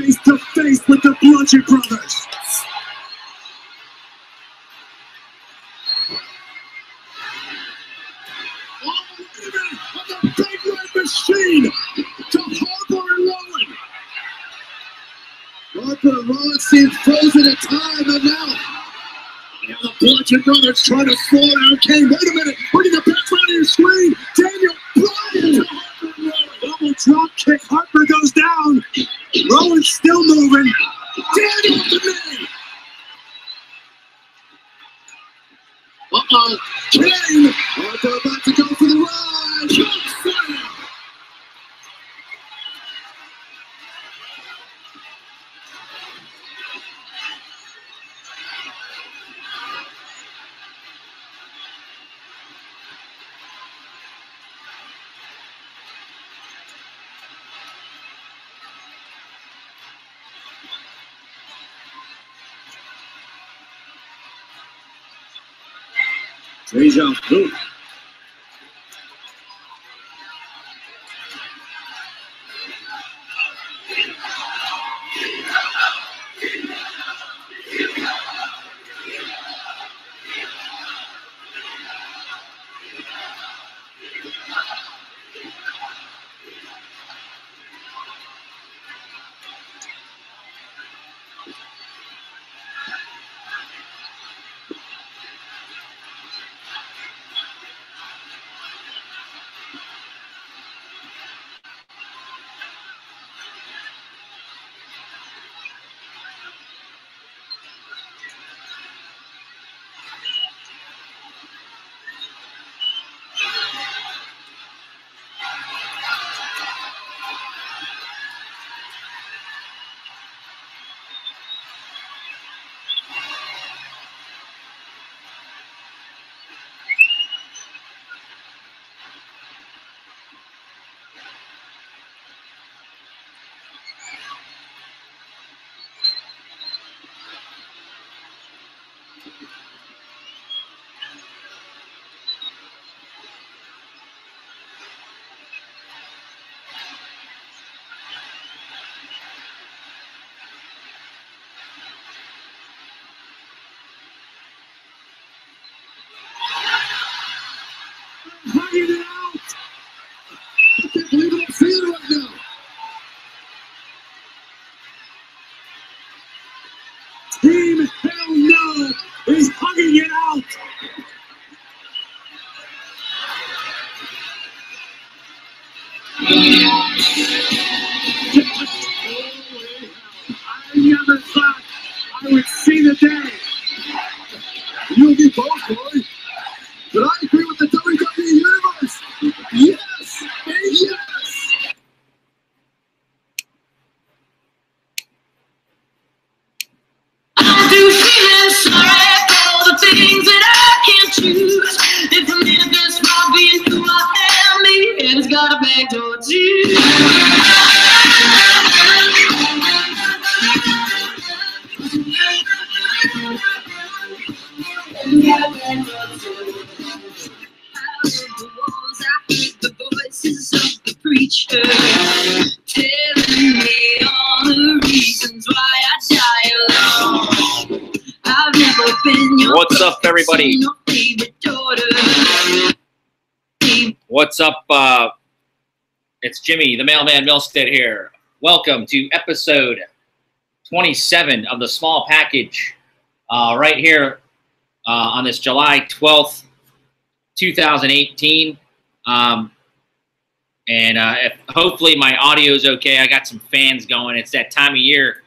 face to face with the Bludgeon Brothers. Oh, wait a minute! On the big red machine to Harper and Rowan. Harper and Rowan seem frozen at time, and now the Bludgeon Brothers trying to slow down Kane. Wait a minute! Bring the back on your screen. Daniel Bryan to Harper and Rowan. Double drop kick. Harper goes down. Rowan's still moving. Daniel to me. Uh-oh. Kane. Harper about to go for the ride. Choke slam. Deja vu. Hugging it out. I can't believe what I'm seeing right now. Team Hell No is hugging it out. I never thought I would see the day. You'll be both, boy. But I agree with the WWE Universe. Yes, and yes. I do feeling sorry for the things that I can't choose. If I'm in this wrong, being who I am, maybe it's got a back door too. The voices of the preacher telling me all the reasons why I die alone. I've never been your What's up, everybody? favorite daughter. What's up? It's Jimmy, the Mailman Milstead here. Welcome to episode 27 of the Small Package, right here on this July 12th, 2018. If hopefully my audio is okay. I got some fans going. It's that time of year.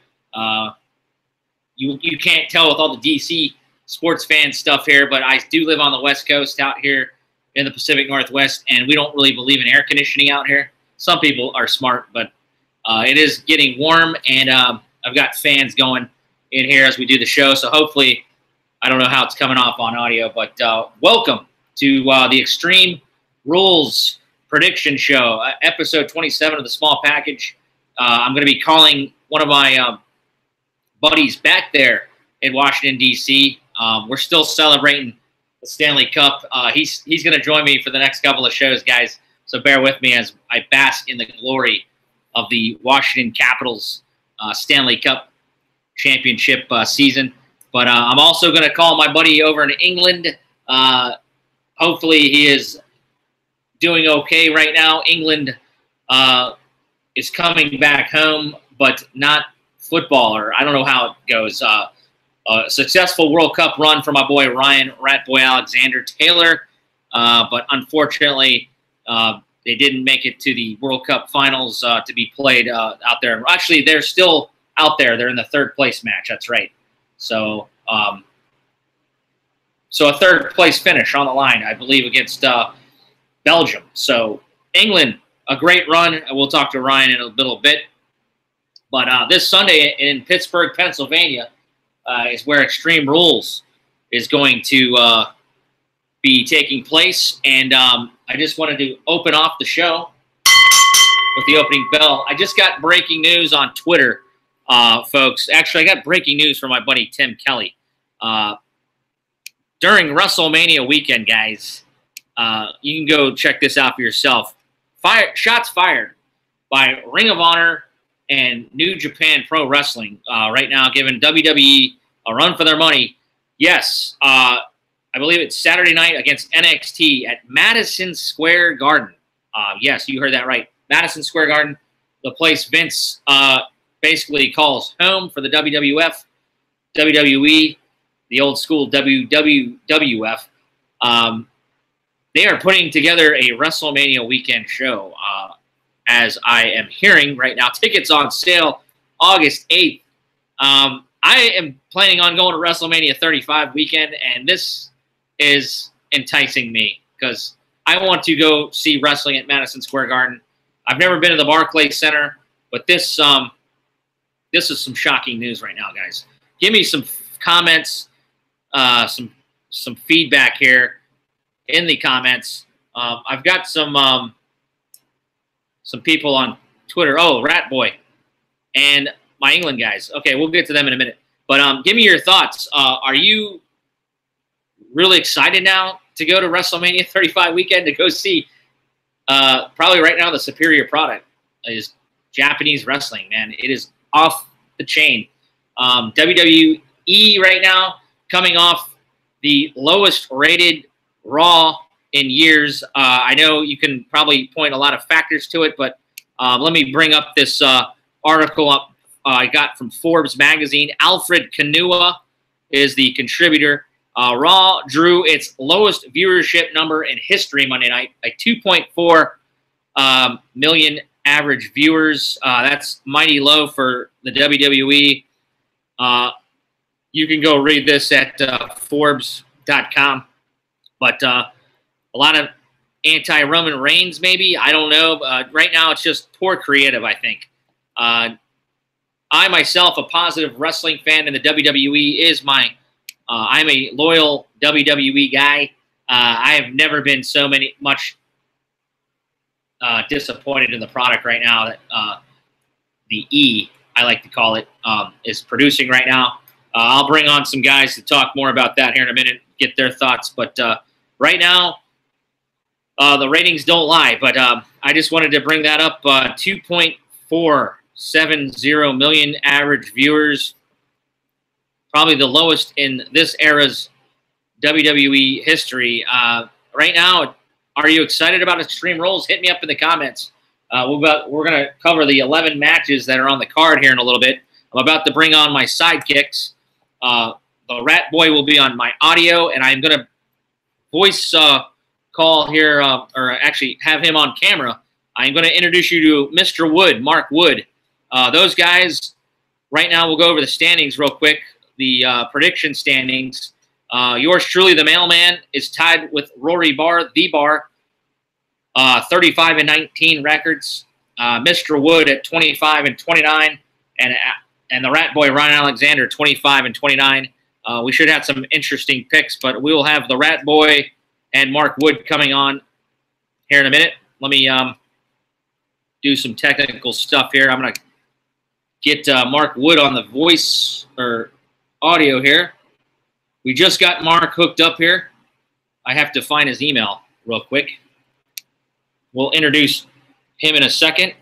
You can't tell with all the DC sports fan stuff here, but I do live on the West Coast out here in the Pacific Northwest, and we don't really believe in air conditioning out here. Some people are smart, but it is getting warm, and I've got fans going in here as we do the show. So hopefully, I don't know how it's coming off on audio, but welcome to the Extreme Rules prediction show, episode 27 of the Small Package. I'm going to be calling one of my buddies back there in Washington, D.C. We're still celebrating the Stanley Cup. He's going to join me for the next couple of shows, guys. So bear with me as I bask in the glory of the Washington Capitals Stanley Cup championship season. But I'm also going to call my buddy over in England. Hopefully he is doing okay right now. England is coming back home, but not football, or I don't know how it goes. A successful World Cup run for my boy Ryan Ratboy Alexander Taylor, but unfortunately they didn't make it to the World Cup finals to be played out there. Actually, they're still out there. They're in the third place match. That's right. So, so a third place finish on the line, I believe, against Belgium. So England, a great run. We'll talk to Ryan in a little bit. But this Sunday in Pittsburgh, Pennsylvania, is where Extreme Rules is going to be taking place. And I just wanted to open off the show with the opening bell. I just got breaking news on Twitter. Folks, actually, I got breaking news from my buddy Tim Kelly. During WrestleMania weekend, guys, you can go check this out for yourself. Shots fired by Ring of Honor and New Japan Pro Wrestling right now, giving WWE a run for their money. Yes, I believe it's Saturday night against NXT at Madison Square Garden. Yes, you heard that right. Madison Square Garden, the place Vince basically calls home for the WWF, WWE, the old school WWF. They are putting together a WrestleMania weekend show, as I am hearing right now. Tickets on sale August 8th. I am planning on going to WrestleMania 35 weekend, and this is enticing me because I want to go see wrestling at Madison Square Garden. I've never been to the Barclays Center, but this is some shocking news right now, guys. Give me some comments, some feedback here in the comments. I've got some people on Twitter. Oh, Rat Boy and my England guys. Okay, we'll get to them in a minute. But give me your thoughts. Are you really excited now to go to WrestleMania 35 weekend to go see probably right now the superior product is Japanese wrestling, man. It is off the chain. WWE right now coming off the lowest rated Raw in years. I know you can probably point a lot of factors to it, but let me bring up this article up I got from Forbes magazine. Alfred Kanua is the contributor. Raw drew its lowest viewership number in history Monday night, like 2.4 million average viewers. That's mighty low for the WWE. You can go read this at Forbes.com. But a lot of anti-Roman Reigns, maybe. I don't know. Right now, it's just poor creative, I think. I, myself, a positive wrestling fan in the WWE, is my I'm a loyal WWE guy. I have never been so much disappointed in the product right now that the E, I like to call it, is producing right now. I'll bring on some guys to talk more about that here in a minute, get their thoughts. But right now, the ratings don't lie. But I just wanted to bring that up. 2.470 million average viewers. Probably the lowest in this era's WWE history. Right now, are you excited about Extreme Rules? Hit me up in the comments. We're going to cover the 11 matches that are on the card here in a little bit. I'm about to bring on my sidekicks. The Rat Boy will be on my audio, and I'm going to voice call here, or actually have him on camera. I'm going to introduce you to Mr. Wood, Mark Wood. Those guys, right now, we'll go over the standings real quick. The prediction standings. Yours truly, the mailman, is tied with Rory Barr, the Bar, 35-19 records. Mr. Wood at 25-29, and the Rat Boy Ryan Alexander 25-29. We should have some interesting picks, but we will have the Rat Boy and Mark Wood coming on here in a minute. Let me do some technical stuff here. I'm going to get Mark Wood on the voice or audio here. We just got Mark hooked up here. I have to find his email real quick. We'll introduce him in a second.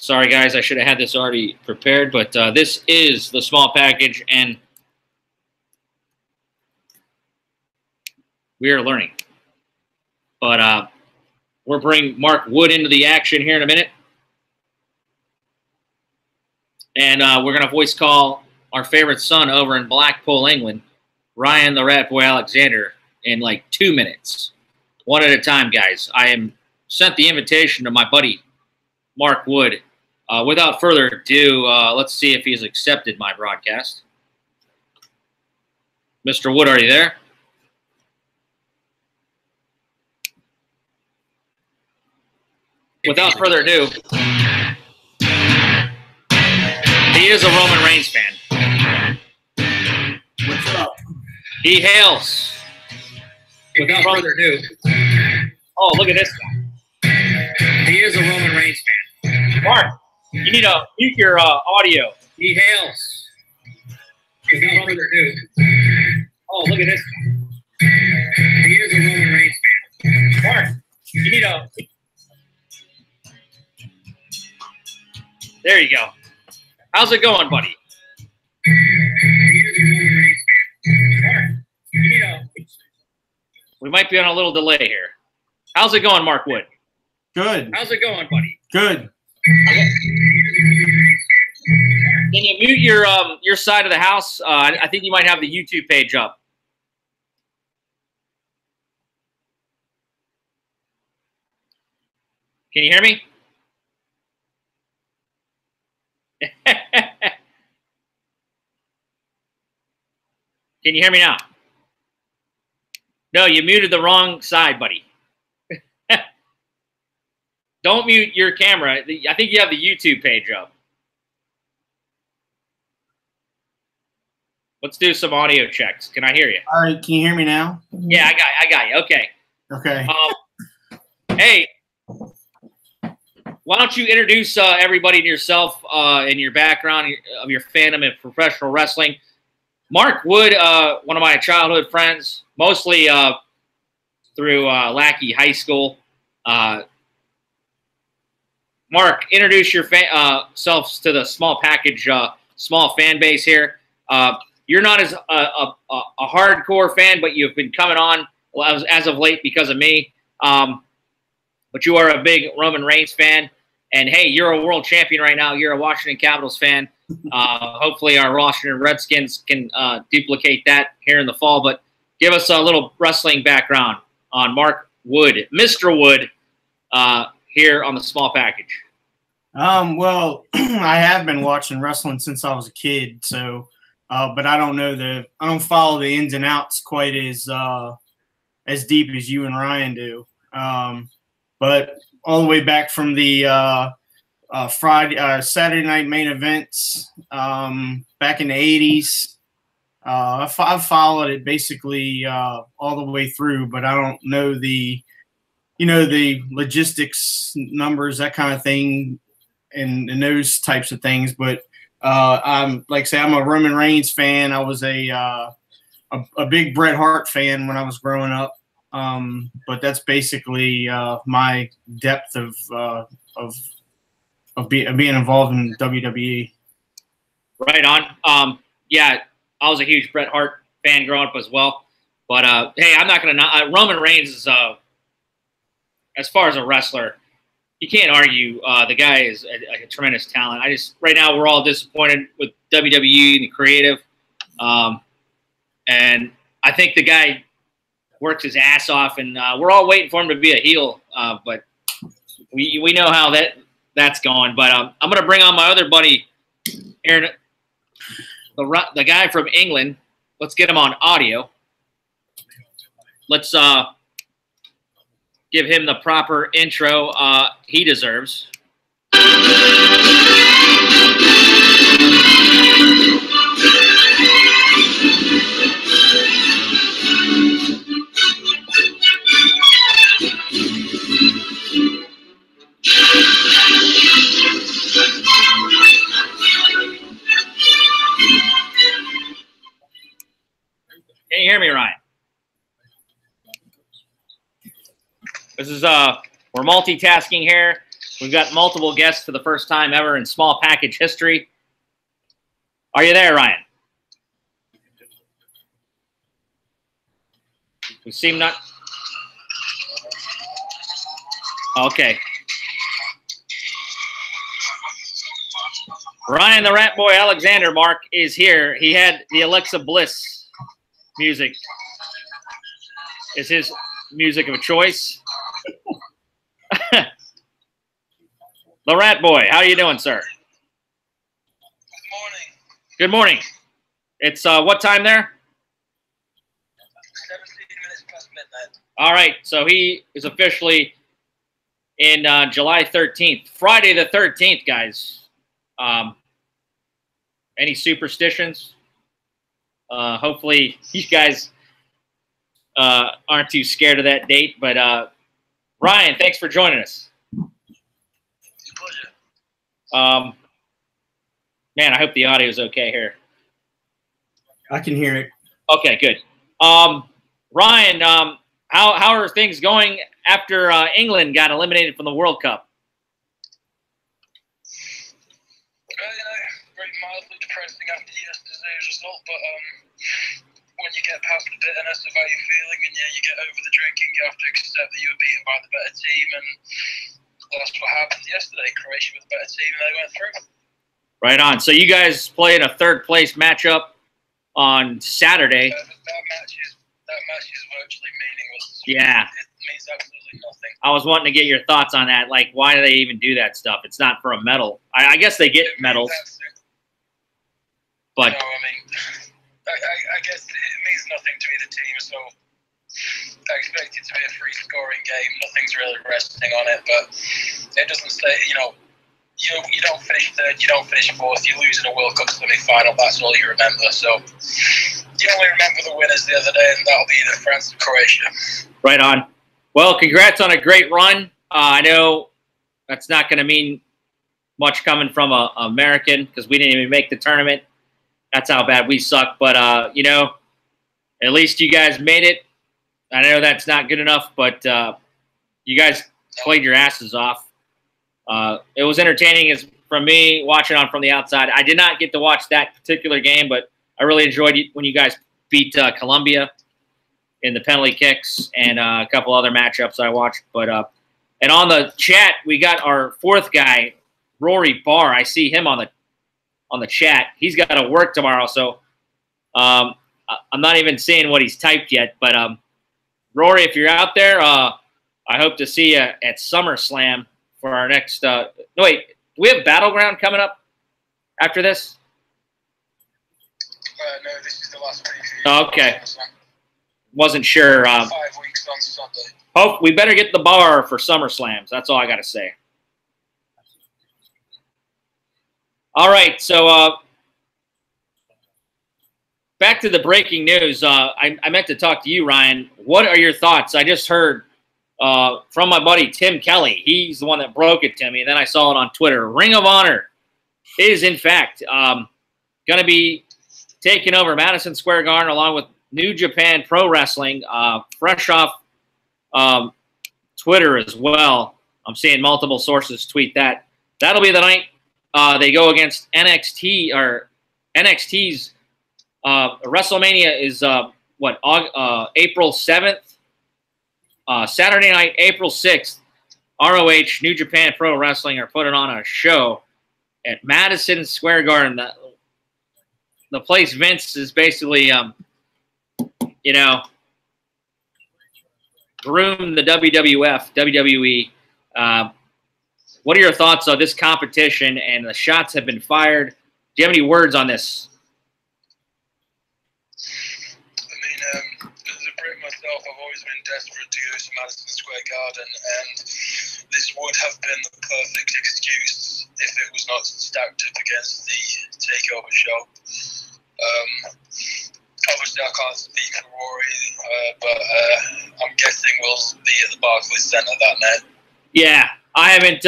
Sorry, guys, I should have had this already prepared, but this is the small package, and we are learning. But we'll bring Mark Wood into the action here in a minute. And we're going to voice call our favorite son over in Blackpool, England, Ryan the Rat Boy Alexander, in like 2 minutes. One at a time, guys. I am sent the invitation to my buddy, Mark Wood. Without further ado, let's see if he's accepted my broadcast. Mr. Wood, are you there? Without further ado, he is a Roman Reigns fan. What's up? He hails. Without further ado. Oh, look at this guy. He is a Roman Reigns fan. Mark, you need to mute your audio. He hails. Without further ado. Oh, look at this guy. He is a Roman Reigns fan. Mark, you need to... There you go. How's it going, buddy? We might be on a little delay here. How's it going, Mark Wood? Good. How's it going, buddy? Good. Can you mute your side of the house? I think you might have the YouTube page up. Can you hear me? Can you hear me now? No, you muted the wrong side, buddy. Don't mute your camera. I think you have the YouTube page up. Let's do some audio checks. Can I hear you? All right. Can you hear me now? Yeah, I got you. Okay. Okay. Hey, why don't you introduce everybody to yourself and your background of your fandom of professional wrestling? Mark Wood, one of my childhood friends, mostly through Lackey High School. Mark, introduce yourselves to the small package, small fan base here. You're not as a hardcore fan, but you've been coming on as of late because of me. But you are a big Roman Reigns fan. And, hey, you're a world champion right now. You're a Washington Capitals fan. Hopefully our Washington Redskins can duplicate that here in the fall. But give us a little wrestling background on Mark Wood, Mr. Wood, here on the small package. Well, I have been watching wrestling since I was a kid, so but I don't follow the ins and outs quite as deep as you and Ryan do. But all the way back from the Saturday night main events back in the 80s. I've followed it basically all the way through, but I don't know the logistics numbers, that kind of thing, and those types of things. But I'm a Roman Reigns fan. I was a big Bret Hart fan when I was growing up. But that's basically my depth of being involved in WWE. Right on. Yeah, I was a huge Bret Hart fan growing up as well. But hey, I'm not going to. Roman Reigns is as far as a wrestler, you can't argue. The guy is a tremendous talent. Right now we're all disappointed with WWE and the creative, and I think the guy works his ass off, and we're all waiting for him to be a heel. But we know how that's going. But I'm going to bring on my other buddy, Aaron, the guy from England. Let's get him on audio. Let's give him the proper intro he deserves. Can you hear me, Ryan? This is we're multitasking here. We've got multiple guests for the first time ever in small package history. Are you there, Ryan? We seem not. Okay. Ryan the Rat Boy Alexander, Mark, is here. He had the Alexa Bliss music. Is his music of choice? The Rat Boy, how are you doing, sir? Good morning. Good morning. It's what time there? 17 minutes past midnight. All right, so he is officially in July 13th. Friday the 13th, guys. Any superstitions? Hopefully you guys aren't too scared of that date. But Ryan, thanks for joining us. Pleasure. Man, I hope the audio is okay here. I can hear it. Okay, good. Ryan, how are things going after England got eliminated from the World Cup? Very mildly depressing after yesterday's result, but when you get past the bitterness of how you're feeling and you get over the drinking, you have to accept that you were beaten by the better team, and that's what happened yesterday. Croatia was the better team, and they went through. Right on. So you guys played a third-place matchup on Saturday. That match is virtually meaningless. Yeah. It means absolutely nothing. I was wanting to get your thoughts on that. Like, why do they even do that stuff? It's not for a medal. I guess they get medals. But no, I mean, I guess it means nothing to either team, so I expect it to be a free-scoring game. Nothing's really resting on it, but it doesn't say, you don't finish third, you don't finish fourth, you lose in a World Cup semi-final, that's all you remember. So you only remember the winners the other day, and that'll be either France or Croatia. Right on. Well, congrats on a great run. I know that's not going to mean much coming from an American because we didn't even make the tournament. That's how bad we suck. But, at least you guys made it. I know that's not good enough, but you guys played your asses off. It was entertaining as from me watching on from the outside. I did not get to watch that particular game, but I really enjoyed it when you guys beat Colombia in the penalty kicks and a couple other matchups I watched. But and on the chat, we got our fourth guy, Rory Barr. I see him on the chat. He's got to work tomorrow, so I'm not even seeing what he's typed yet. But Rory, if you're out there, I hope to see you at SummerSlam for our next. No, wait, do we have Battleground coming up after this? No, this is the last preview. Oh, okay. Wasn't sure. 5 weeks on Sunday. Oh, we better get the bar for SummerSlams. That's all I got to say. All right, so back to the breaking news. I meant to talk to you, Ryan. What are your thoughts? I just heard from my buddy Tim Kelly. He's the one that broke it to me, and then I saw it on Twitter. Ring of Honor is, in fact, going to be taking over Madison Square Garden along with New Japan Pro Wrestling, fresh off Twitter as well. I'm seeing multiple sources tweet that. That'll be the night they go against NXT, or NXT's WrestleMania is April 7th. Saturday night, April 6th, ROH, New Japan Pro Wrestling are putting on a show at Madison Square Garden. The place Vince is basically, groomed the WWE. What are your thoughts on this competition? And the shots have been fired. Do you have any words on this? I mean, as a Brit myself, I've always been desperate to go to Madison Square Garden, and this would have been the perfect excuse if it was not stacked up against the TakeOver show. Obviously, I can't speak for Rory, but I'm guessing we'll be at the Barclays Center that night. Yeah, I haven't.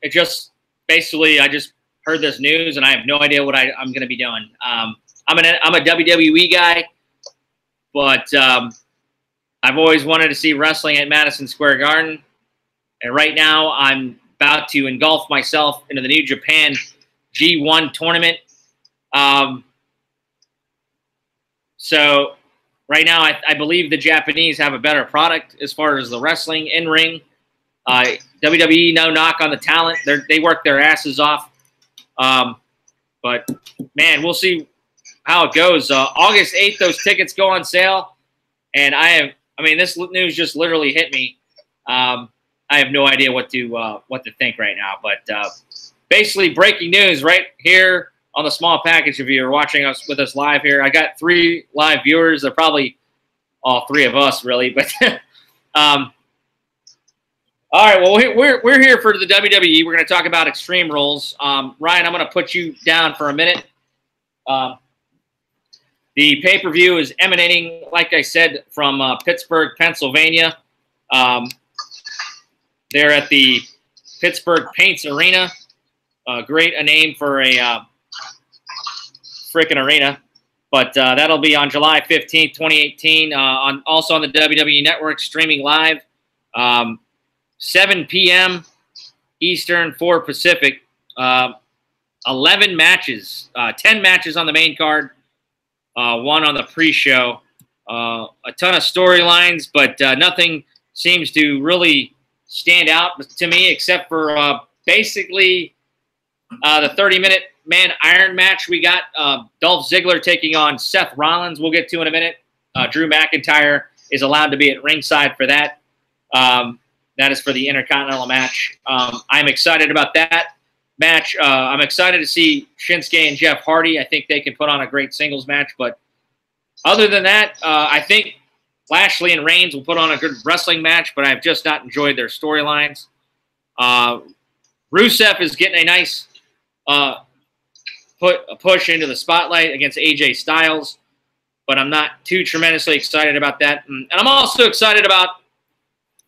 It just basically, I just heard this news, and I have no idea what I'm going to be doing. I'm a WWE guy, but I've always wanted to see wrestling at Madison Square Garden, and right now I'm about to engulf myself into the New Japan G1 tournament. So right now, I believe the Japanese have a better product as far as the wrestling in ring. WWE, no knock on the talent. They work their asses off. But man, we'll see how it goes. August 8th, those tickets go on sale. And I mean, this news just literally hit me. I have no idea what to think right now. But basically, breaking news right here on the small package. If you're watching us with us live here, I got 3 live viewers. They're probably all 3 of us, really. But all right, well, we're here for the WWE. We're going to talk about Extreme Rules. Ryan, I'm going to put you down for a minute. The pay-per-view is emanating, like I said, from Pittsburgh, Pennsylvania. They're at the Pittsburgh Paints Arena. Great a name for a freaking arena. But that'll be on July 15th, 2018. Also on the WWE Network, streaming live. 7 p.m. Eastern, 4 Pacific. 11 matches. 10 matches on the main card. 1 on the pre-show. A ton of storylines, but nothing seems to really stand out to me except for basically the 30-minute man iron match. We got Dolph Ziggler taking on Seth Rollins. We'll get to in a minute. Drew McIntyre is allowed to be at ringside for that. That is for the Intercontinental match. I'm excited about that match. I'm excited to see Shinsuke and Jeff Hardy. I think they can put on a great singles match. But other than that, I think Lashley and Reigns will put on a good wrestling match, but I've just not enjoyed their storylines. Rusev is getting a nice push into the spotlight against AJ Styles, but I'm not too tremendously excited about that. And I'm also excited about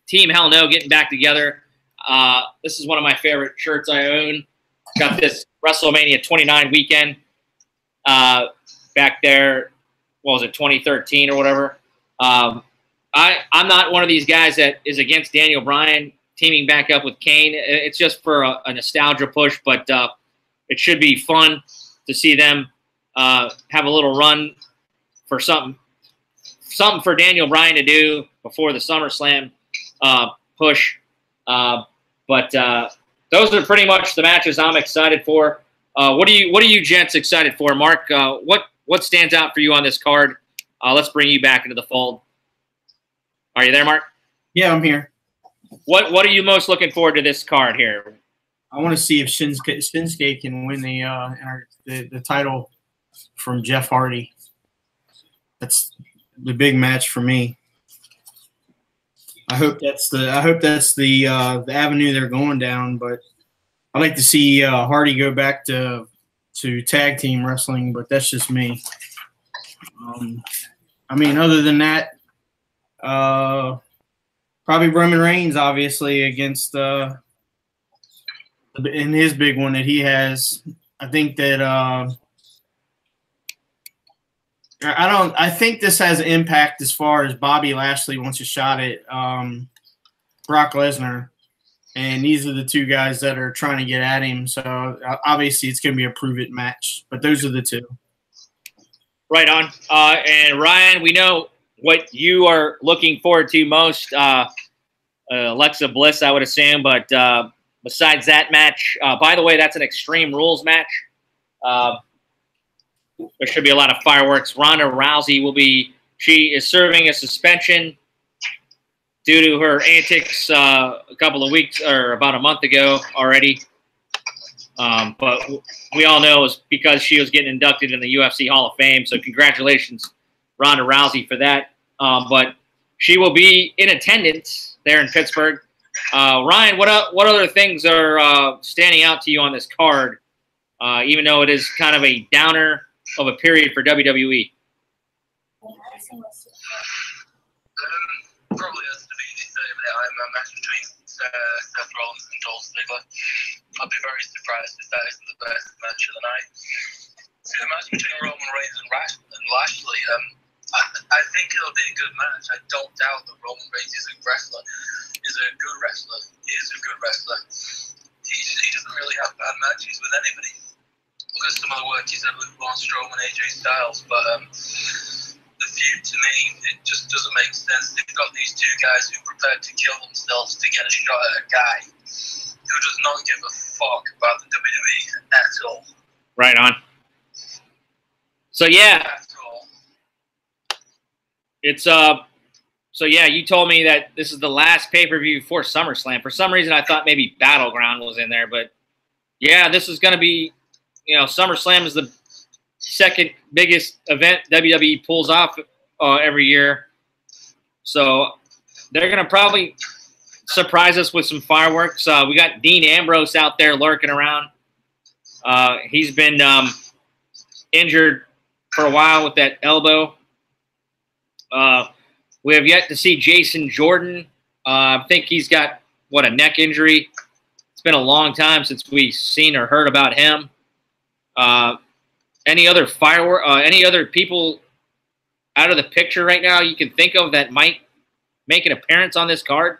Team Hell No getting back together. This is one of my favorite shirts I own. Got this WrestleMania 29 weekend back there. What was it, 2013 or whatever? I'm not one of these guys that is against Daniel Bryan teaming back up with Kane. It's just for a nostalgia push, but it should be fun to see them have a little run for something for Daniel Bryan to do before the SummerSlam push. But those are pretty much the matches I'm excited for. What are you gents excited for, Mark? What stands out for you on this card? Let's bring you back into the fold. Are you there, Mark? Yeah, I'm here. What are you most looking forward to this card here? I want to see if Shinsuke can win the title from Jeff Hardy. That's the big match for me. I hope that's the avenue they're going down. But I'd like to see Hardy go back to tag team wrestling. But that's just me. I mean, other than that, probably Roman Reigns, obviously, against in his big one that he has. I think that I think this has an impact as far as Bobby Lashley wants a shot at Brock Lesnar, and these are the 2 guys that are trying to get at him. So obviously, it's going to be a prove it match. But those are the 2. Right on. And Ryan, we know what you are looking forward to most. Alexa Bliss, I would assume. But besides that match, by the way, that's an Extreme Rules match. There should be a lot of fireworks. Ronda Rousey she is serving a suspension due to her antics a couple of weeks or about a month ago already. But we all know it's because she was getting inducted in the UFC Hall of Fame. So congratulations, Ronda Rousey, for that. But she will be in attendance there in Pittsburgh. Ryan, what other things are standing out to you on this card, even though it is kind of a downer of a period for WWE? Probably has to be the 30-minute match between Seth Rollins and Dolph Ziggler. I'd be very surprised if that isn't the best match of the night. See, the match between Roman Reigns and Lashley, I think it'll be a good match. I don't doubt that Roman Reigns is a good wrestler. He is a good wrestler. hasn't really had bad matches with anybody. Look at some of the work he's had with Braun Strowman, AJ Styles, but the feud to me, it just doesn't make sense. They've got these two guys who are prepared to kill themselves to get a shot at a guy who does not give a fuck about the WWE at all. Right on. So yeah, At all. it's So yeah, you told me that this is the last pay-per-view for SummerSlam. For some reason, I thought maybe Battleground was in there, but yeah, this is going to be, you know, SummerSlam is the second biggest event WWE pulls off every year. So they're going to probably surprise us with some fireworks. We got Dean Ambrose out there lurking around. He's been injured for a while with that elbow. We have yet to see Jason Jordan. I think he's got, what, a neck injury. It's been a long time since we've seen or heard about him. Any other any other people out of the picture right now you can think of that might make an appearance on this card?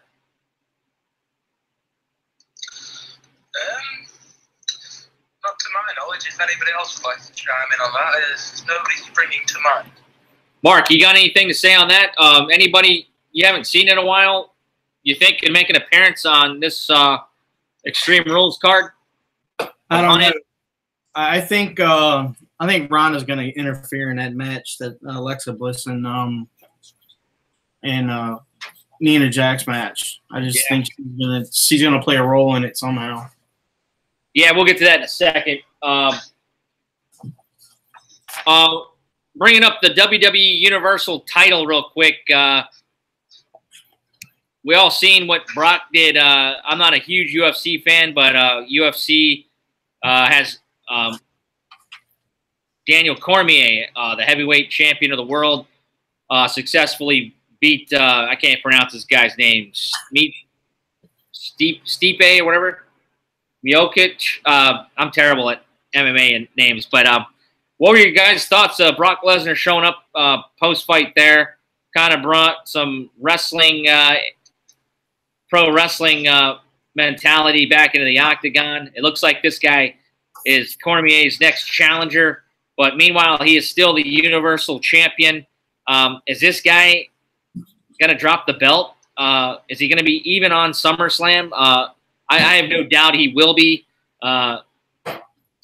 Not to my knowledge. If anybody else would like to chime in on that, nobody's springing to mind. Mark, you got anything to say on that? Anybody you haven't seen in a while you think can make an appearance on this Extreme Rules card? I don't know. I think Ronda's going to interfere in that match, that Alexa Bliss and Nia Jax match. I just think she's gonna play a role in it somehow. Yeah, we'll get to that in a second. Bringing up the WWE Universal title real quick. We all seen what Brock did. I'm not a huge UFC fan, but UFC has Daniel Cormier, the heavyweight champion of the world, successfully beat, I can't pronounce this guy's name, Stipe or whatever, Miocic. I'm terrible at MMA and names, but what were your guys' thoughts of Brock Lesnar showing up post-fight there? Kind of brought some wrestling, pro wrestling mentality back into the octagon. It looks like this guy is Cormier's next challenger, but meanwhile, he is still the Universal Champion. Is this guy going to drop the belt? Is he going to be even on SummerSlam? I have no doubt he will be. It's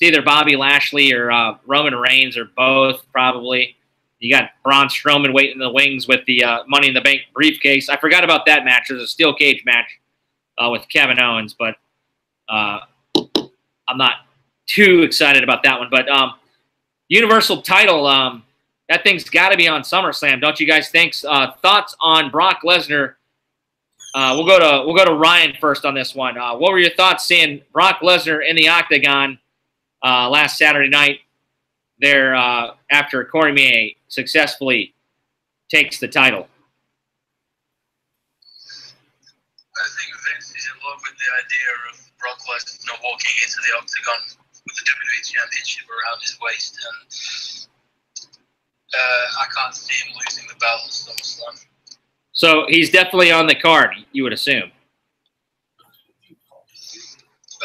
either Bobby Lashley or Roman Reigns or both, probably. You got Braun Strowman waiting in the wings with the Money in the Bank briefcase. I forgot about that match. There's a steel cage match with Kevin Owens, but I'm not too excited about that one. But Universal title, that thing's got to be on SummerSlam, don't you guys think? Thoughts on Brock Lesnar? We'll go to Ryan first on this one. What were your thoughts seeing Brock Lesnar in the octagon last Saturday night there after Cormier successfully takes the title? I think Vince is in love with the idea of Brock Lesnar walking into the octagon with the WWE Championship around his waist, and I can't see him losing the belt at SummerSlam. So he's definitely on the card, you would assume. At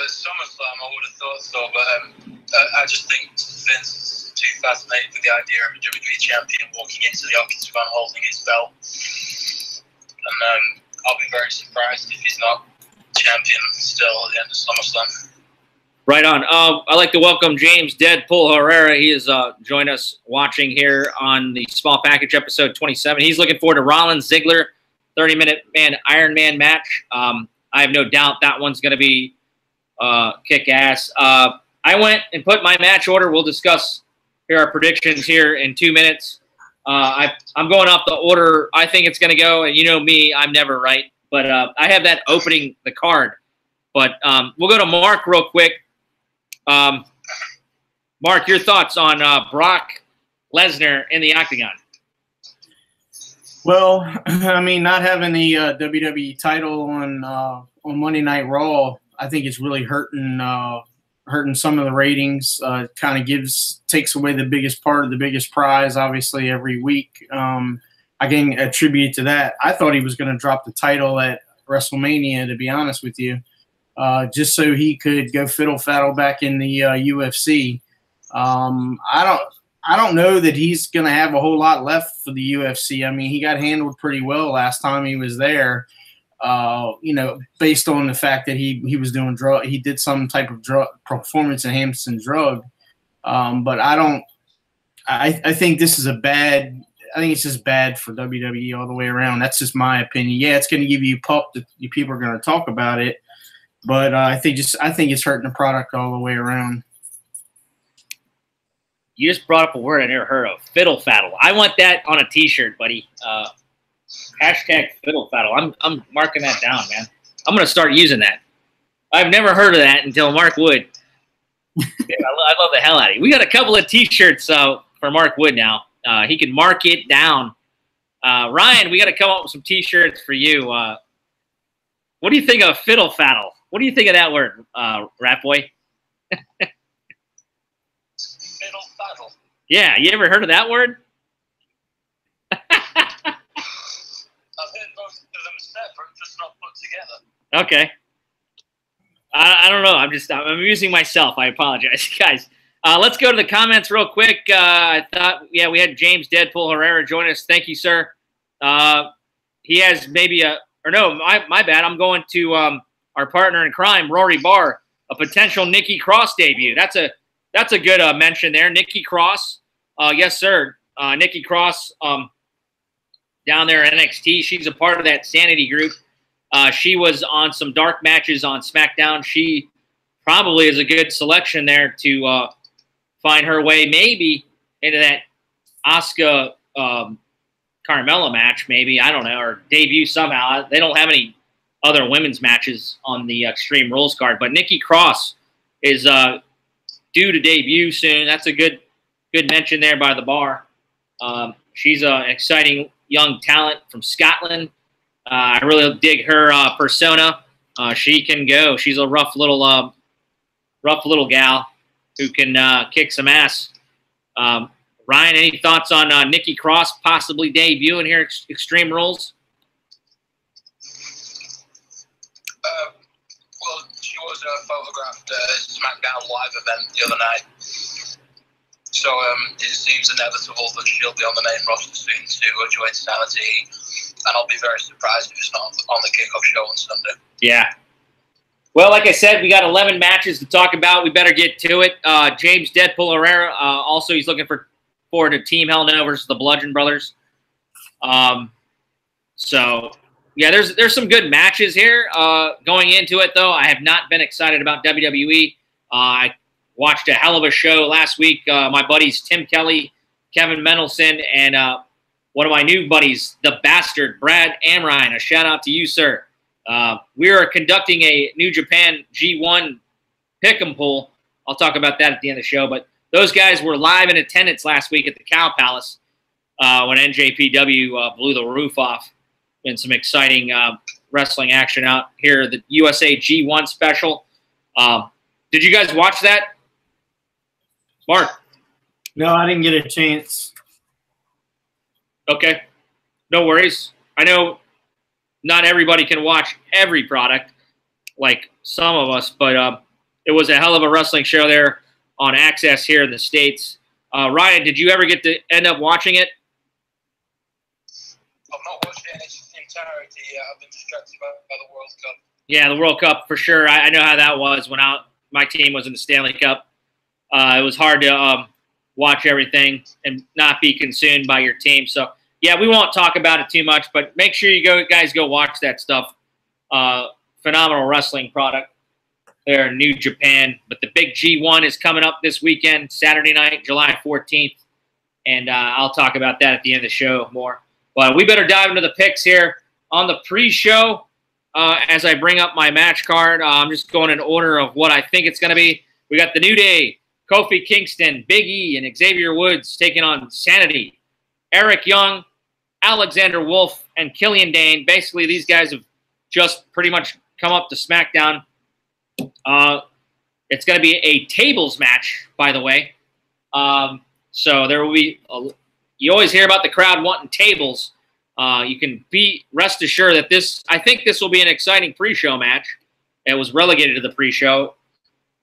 SummerSlam, I would have thought so, but I just think Vince is too fascinated with the idea of a WWE champion walking into the octagon holding his belt. And I'll be very surprised if he's not champion still at the end of SummerSlam. Right on. I'd like to welcome James Deadpool Herrera. He is joined us watching here on the Small Package episode 27. He's looking forward to Rollins Ziggler 30-minute Iron Man match. I have no doubt that one's going to be kick-ass. I went and put my match order. We'll discuss here our predictions here in 2 minutes. I'm going off the order I think it's going to go, and you know me, I'm never right. But I have that opening the card. But we'll go to Mark real quick. Mark, your thoughts on Brock Lesnar in the octagon? Well, I mean, not having the WWE title on Monday Night Raw, I think it's really hurting some of the ratings. Kind of takes away the biggest part of the biggest prize, obviously, every week. I can attribute to that. I thought he was going to drop the title at WrestleMania, to be honest with you. just so he could go fiddle faddle back in the UFC. I don't know that he's going to have a whole lot left for the UFC. I mean, he got handled pretty well last time he was there. You know, based on the fact that he was doing he did some type of performance enhancing drug. But I think this is I think it's just bad for WWE all the way around. That's just my opinion. Yeah, it's going to give you pop that people are going to talk about it, but I think it's hurting the product all the way around. You just brought up a word I never heard of, fiddle faddle. I want that on a T-shirt, buddy. Hashtag fiddle faddle. I'm marking that down, man. I'm going to start using that. I've never heard of that until Mark Wood. Yeah, I love the hell out of it. We got a couple of T-shirts for Mark Wood now. He can mark it down. Ryan, we got to come up with some T-shirts for you. What do you think of fiddle faddle? What do you think of that word, Rat Boy? Fiddle faddle. Yeah, you ever heard of that word? I've heard both of them separate, just not put together. Okay. I don't know. I'm amusing myself. I apologize, guys. Let's go to the comments real quick. I thought, yeah, we had James Deadpool Herrera join us. Thank you, sir. He has maybe my bad. I'm going to our partner in crime, Rory Barr, a potential Nikki Cross debut. That's a good mention there. Nikki Cross. Yes, sir. Nikki Cross down there at NXT. She's a part of that Sanity group. She was on some dark matches on SmackDown. She probably is a good selection there to find her way maybe into that Asuka Carmella match, maybe. I don't know, or debut somehow. They don't have any other women's matches on the Extreme Rules card, but Nikki Cross is due to debut soon. That's a good mention there by the Bar. She's an exciting young talent from Scotland. I really dig her persona. She can go. She's a rough little gal who can kick some ass. Ryan, any thoughts on Nikki Cross possibly debuting here at Extreme Rules? Well, she was photographed at a SmackDown Live event the other night. So it seems inevitable that she'll be on the main roster soon to join Sanity. And I'll be very surprised if it's not on the kickoff show on Sunday. Yeah. Well, like I said, we got 11 matches to talk about. We better get to it. James Deadpool Herrera, also he's looking forward to Team Hell No versus the Bludgeon Brothers. So, yeah, there's some good matches here. Going into it, though, I have not been excited about WWE. I watched a hell of a show last week. My buddies Tim Kelly, Kevin Mendelsohn, and one of my new buddies, the Bastard, Brad Amrine. A shout-out to you, sir. We are conducting a New Japan G1 pick'em pool. I'll talk about that at the end of the show. But those guys were live in attendance last week at the Cow Palace when NJPW blew the roof off in some exciting wrestling action out here. The USA G1 special. Did you guys watch that? Mark? No, I didn't get a chance. Okay. No worries. I know not everybody can watch every product like some of us, but it was a hell of a wrestling show there on Access here in the States. Ryan, did you ever get to end up watching it? I've not watched it in its entirety yet. I've been distracted by the World Cup. Yeah, the World Cup for sure. I know how that was when my team was in the Stanley Cup. It was hard to watch everything and not be consumed by your team. So, yeah, we won't talk about it too much, but make sure you guys go watch that stuff. Phenomenal wrestling product there in New Japan. But the big G1 is coming up this weekend, Saturday night, July 14th. And I'll talk about that at the end of the show more. But we better dive into the picks here on the pre-show. As I bring up my match card, I'm just going in order of what I think it's going to be. We got the New Day, Kofi Kingston, Big E, and Xavier Woods taking on Sanity, Eric Young, Alexander Wolf, and Killian Dane. Basically, these guys have just pretty much come up to SmackDown. It's going to be a tables match, by the way. So there will be you always hear about the crowd wanting tables. You can be rest assured that I think this will be an exciting pre-show match. It was relegated to the pre-show.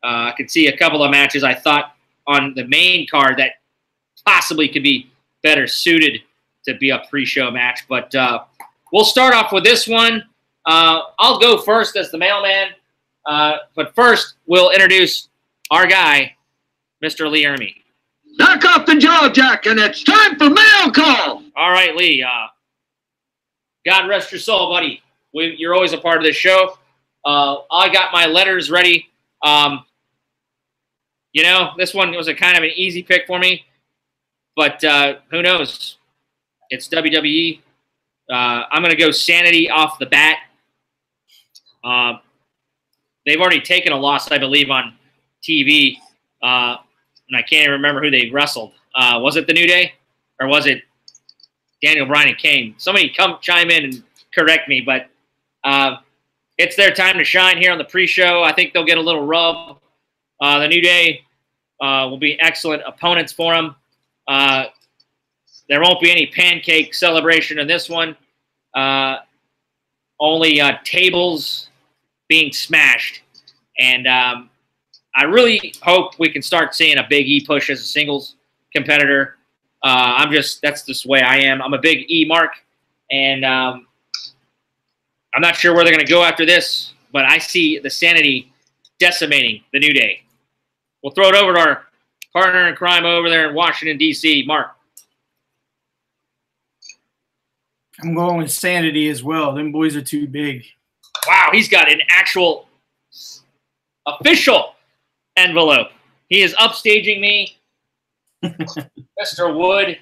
I could see a couple of matches I thought on the main card that possibly could be better suited to be a pre-show match. But we'll start off with this one. I'll go first as the mailman. But first, we'll introduce our guy, Mr. Lee Ermey. Knock off the jaw, Jack, and it's time for mail call. All right, Lee. God rest your soul, buddy. You're always a part of this show. I got my letters ready. You know, this one was a kind of an easy pick for me, but who knows? It's WWE. I'm going to go Sanity off the bat. They've already taken a loss, I believe, on TV, and I can't even remember who they wrestled. Was it the New Day, or was it Daniel Bryan and Kane? Somebody come chime in and correct me, but it's their time to shine here on the pre-show. I think they'll get a little rub. The New Day will be excellent opponents for them. There won't be any pancake celebration in this one. Only tables being smashed. And I really hope we can start seeing a Big E push as a singles competitor. That's just the way I am. I'm a big E mark. And I'm not sure where they're going to go after this, but I see the Sanity decimating the New Day. We'll throw it over to our partner in crime over there in Washington, D.C., Mark. I'm going with Sanity as well. Them boys are too big. Wow, he's got an actual official envelope. He is upstaging me. Mr. Wood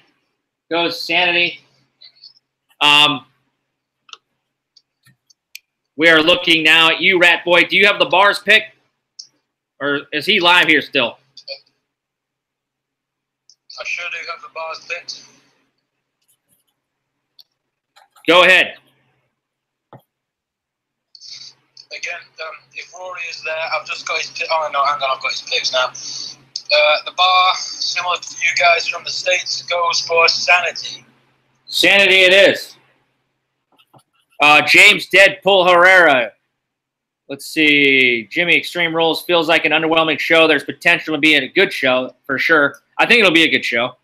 goes Sanity. We are looking now at you, Rat Boy. Do you have the bars picked? Or is he live here still? I sure do have the bars picked. Go ahead. Again, if Rory is there, I've just got his pick. Oh, no, hang on, I've got his picks now. The bar, similar to you guys from the States, goes for Sanity. Sanity it is. James Deadpool Herrera. Let's see. Jimmy Extreme Rules feels like an underwhelming show. There's potential to be a good show, for sure. I think it'll be a good show.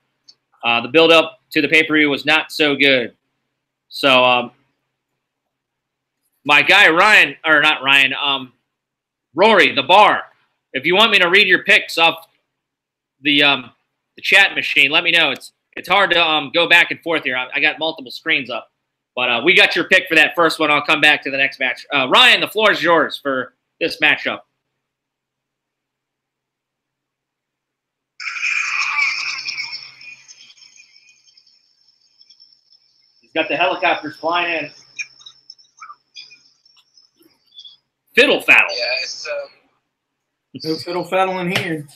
The build-up to the pay-per-view was not so good. So, my guy Ryan, or not Ryan, Rory, the bar. If you want me to read your picks off the chat machine, let me know. It's hard to go back and forth here. I got multiple screens up. But we got your pick for that first one. I'll come back to the next match. Ryan, the floor is yours for this matchup. He's got the helicopters flying in. Fiddle faddle. Yeah, it's No fiddle faddle in here.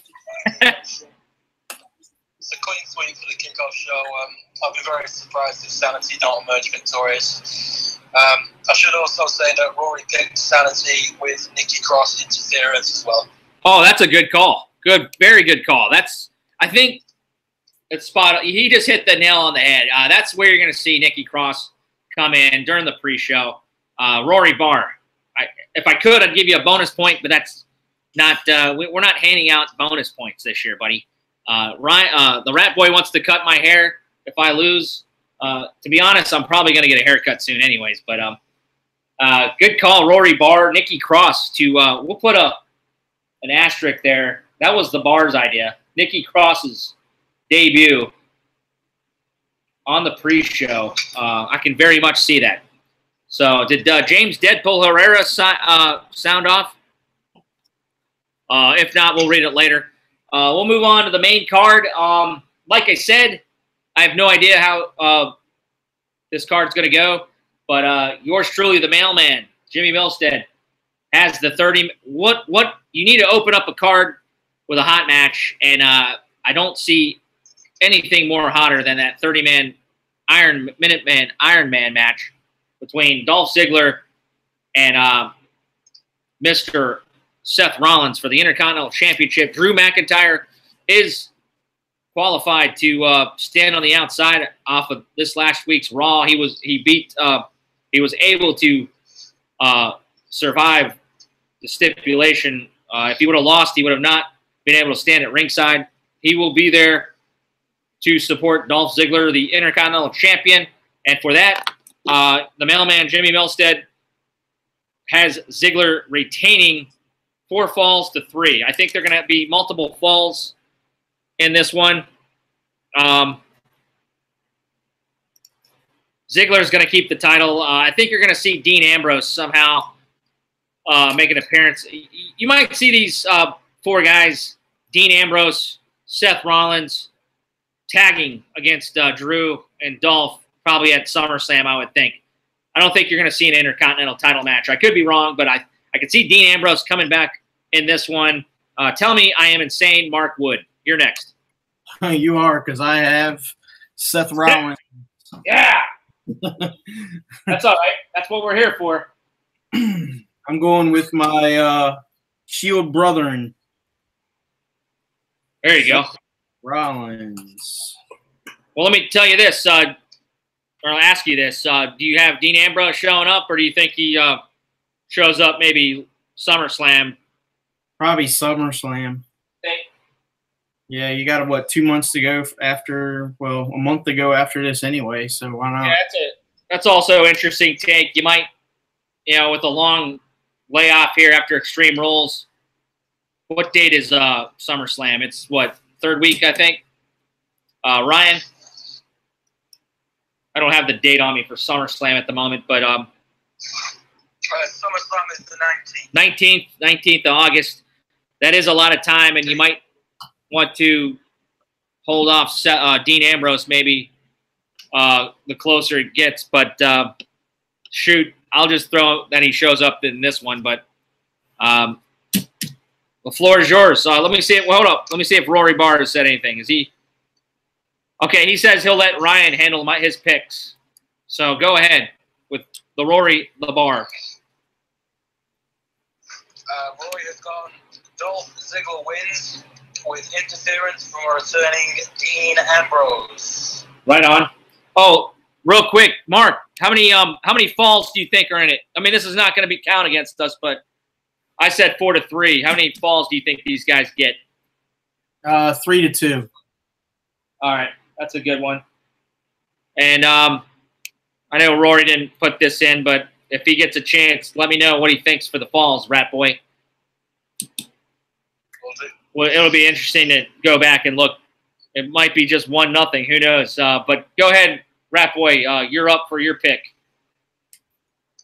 it's a clean sweep for the kickoff show. I'll be very surprised if Sanity don't emerge victorious. I should also say that Rory picked Sanity with Nikki Cross interference as well. Oh, that's a good call. Good, very good call. I think it's spot. He just hit the nail on the head. That's where you're going to see Nikki Cross come in during the pre-show. Rory Barr. If I could, I'd give you a bonus point, but that's not. We're not handing out bonus points this year, buddy. Ryan, the Rat Boy wants to cut my hair if I lose. To be honest, I'm probably going to get a haircut soon anyways. But good call, Rory Barr. Nikki Cross we'll put an asterisk there. That was the Bar's idea. Nikki Cross's debut on the pre-show. I can very much see that. So did James Deadpool Herrera sound off? If not, we'll read it later. We'll move on to the main card. Like I said, I have no idea how this card's going to go, but yours truly, the mailman, Jimmy Milstead, has the 30. What you need to open up a card with a hot match, and I don't see anything more hotter than that 30-man Iron Man match between Dolph Ziggler and Mr. Seth Rollins for the Intercontinental Championship. Drew McIntyre is qualified to stand on the outside off of this last week's Raw. He was able to survive the stipulation. If he would have lost, he would have not been able to stand at ringside. He will be there to support Dolph Ziggler, the Intercontinental Champion. And for that, the mailman, Jimmy Milstead, has Ziggler retaining 4 falls to 3. I think they're going to be multiple falls in this one. Ziggler's going to keep the title. I think you're going to see Dean Ambrose somehow make an appearance. You might see these 4 guys, Dean Ambrose, Seth Rollins, tagging against Drew and Dolph probably at SummerSlam, I would think. I don't think you're going to see an Intercontinental title match. I could be wrong, but I could see Dean Ambrose coming back in this one. Tell me I am insane, Mark Wood. You're next. You are, because I have Seth Rollins. Yeah. That's all right. That's what we're here for. I'm going with my Shield brethren. There you go. Rollins. Well, let me tell you this, or I'll ask you this. Do you have Dean Ambrose showing up, or do you think he shows up maybe SummerSlam? Probably SummerSlam. Yeah, you got, what, 2 months to go after, well, a month to go after this anyway, so why not? Yeah, that's it. That's also an interesting take. You might, with a long layoff here after Extreme Rules. What date is SummerSlam? It's, what, 3rd week, I think? Ryan? I don't have the date on me for SummerSlam at the moment, but SummerSlam is the 19th. 19th of August. That is a lot of time, and you might want to hold off Dean Ambrose maybe the closer it gets. But shoot, I'll just throw that he shows up in this one. But the floor is yours. Let me see it. Well, hold up. Let me see if Rory Barr has said anything. Is he? Okay, he says he'll let Ryan handle his picks. So go ahead with the Rory Barr. Rory has gone Dolph Ziggler wins with interference from returning Dean Ambrose. Right on. Oh, real quick, Mark, how many falls do you think are in it? I mean, this is not going to be count against us, but I said 4 to 3. How many falls do you think these guys get? 3 to 2. All right, that's a good one. And I know Rory didn't put this in, but if he gets a chance, let me know what he thinks for the falls, Rat Boy. Well, it'll be interesting to go back and look. It might be just 1-0. Who knows? But go ahead, Rat Boy. You're up for your pick.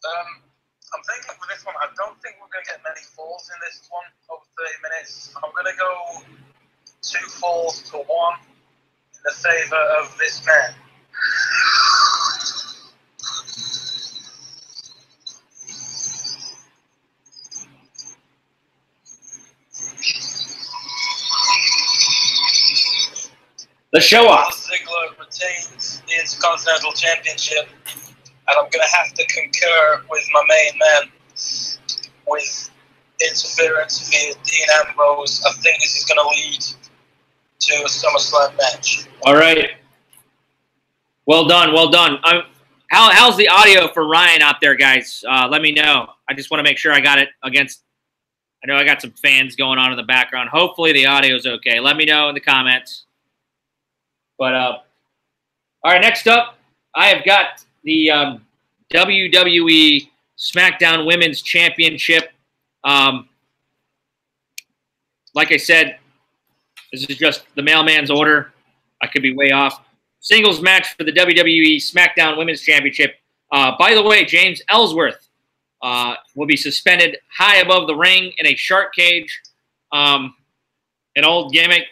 I'm thinking for this one, I don't think we're going to get many falls in this one over 30 minutes. I'm going to go 2 falls to 1 in the favor of this man. The show off. Ziggler retains the Intercontinental Championship, and I'm going to have to concur with my main man with interference via Dean Ambrose. I think this is going to lead to a SummerSlam match. All right. Well done. Well done. How's the audio for Ryan out there, guys? Let me know. I just want to make sure I got it against. I know I got some fans going on in the background. Hopefully the audio is okay. Let me know in the comments. But, all right, next up, I have got the WWE SmackDown Women's Championship. Like I said, this is just the mailman's order. I could be way off. Singles match for the WWE SmackDown Women's Championship. By the way, James Ellsworth will be suspended high above the ring in a shark cage. An old gimmick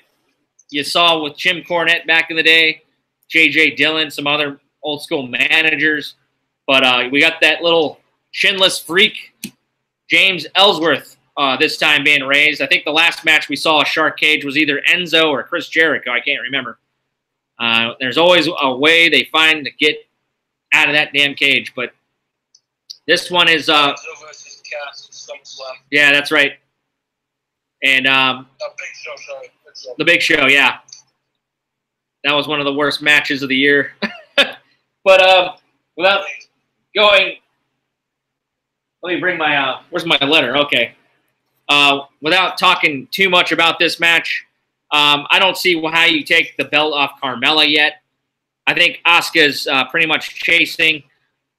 you saw with Jim Cornette back in the day, J.J. Dillon, some other old school managers. But we got that little chinless freak, James Ellsworth, this time being raised. I think the last match we saw a shark cage was either Enzo or Chris Jericho. I can't remember. There's always a way they find to get out of that damn cage. But this one is Enzo versus Cass at SummerSlam. Yeah, that's right. And Big Show, sorry. The Big Show, yeah. That was one of the worst matches of the year. But without going, let me bring my, where's my letter? Okay. without talking too much about this match, I don't see how you take the belt off Carmella yet. I think Asuka's pretty much chasing.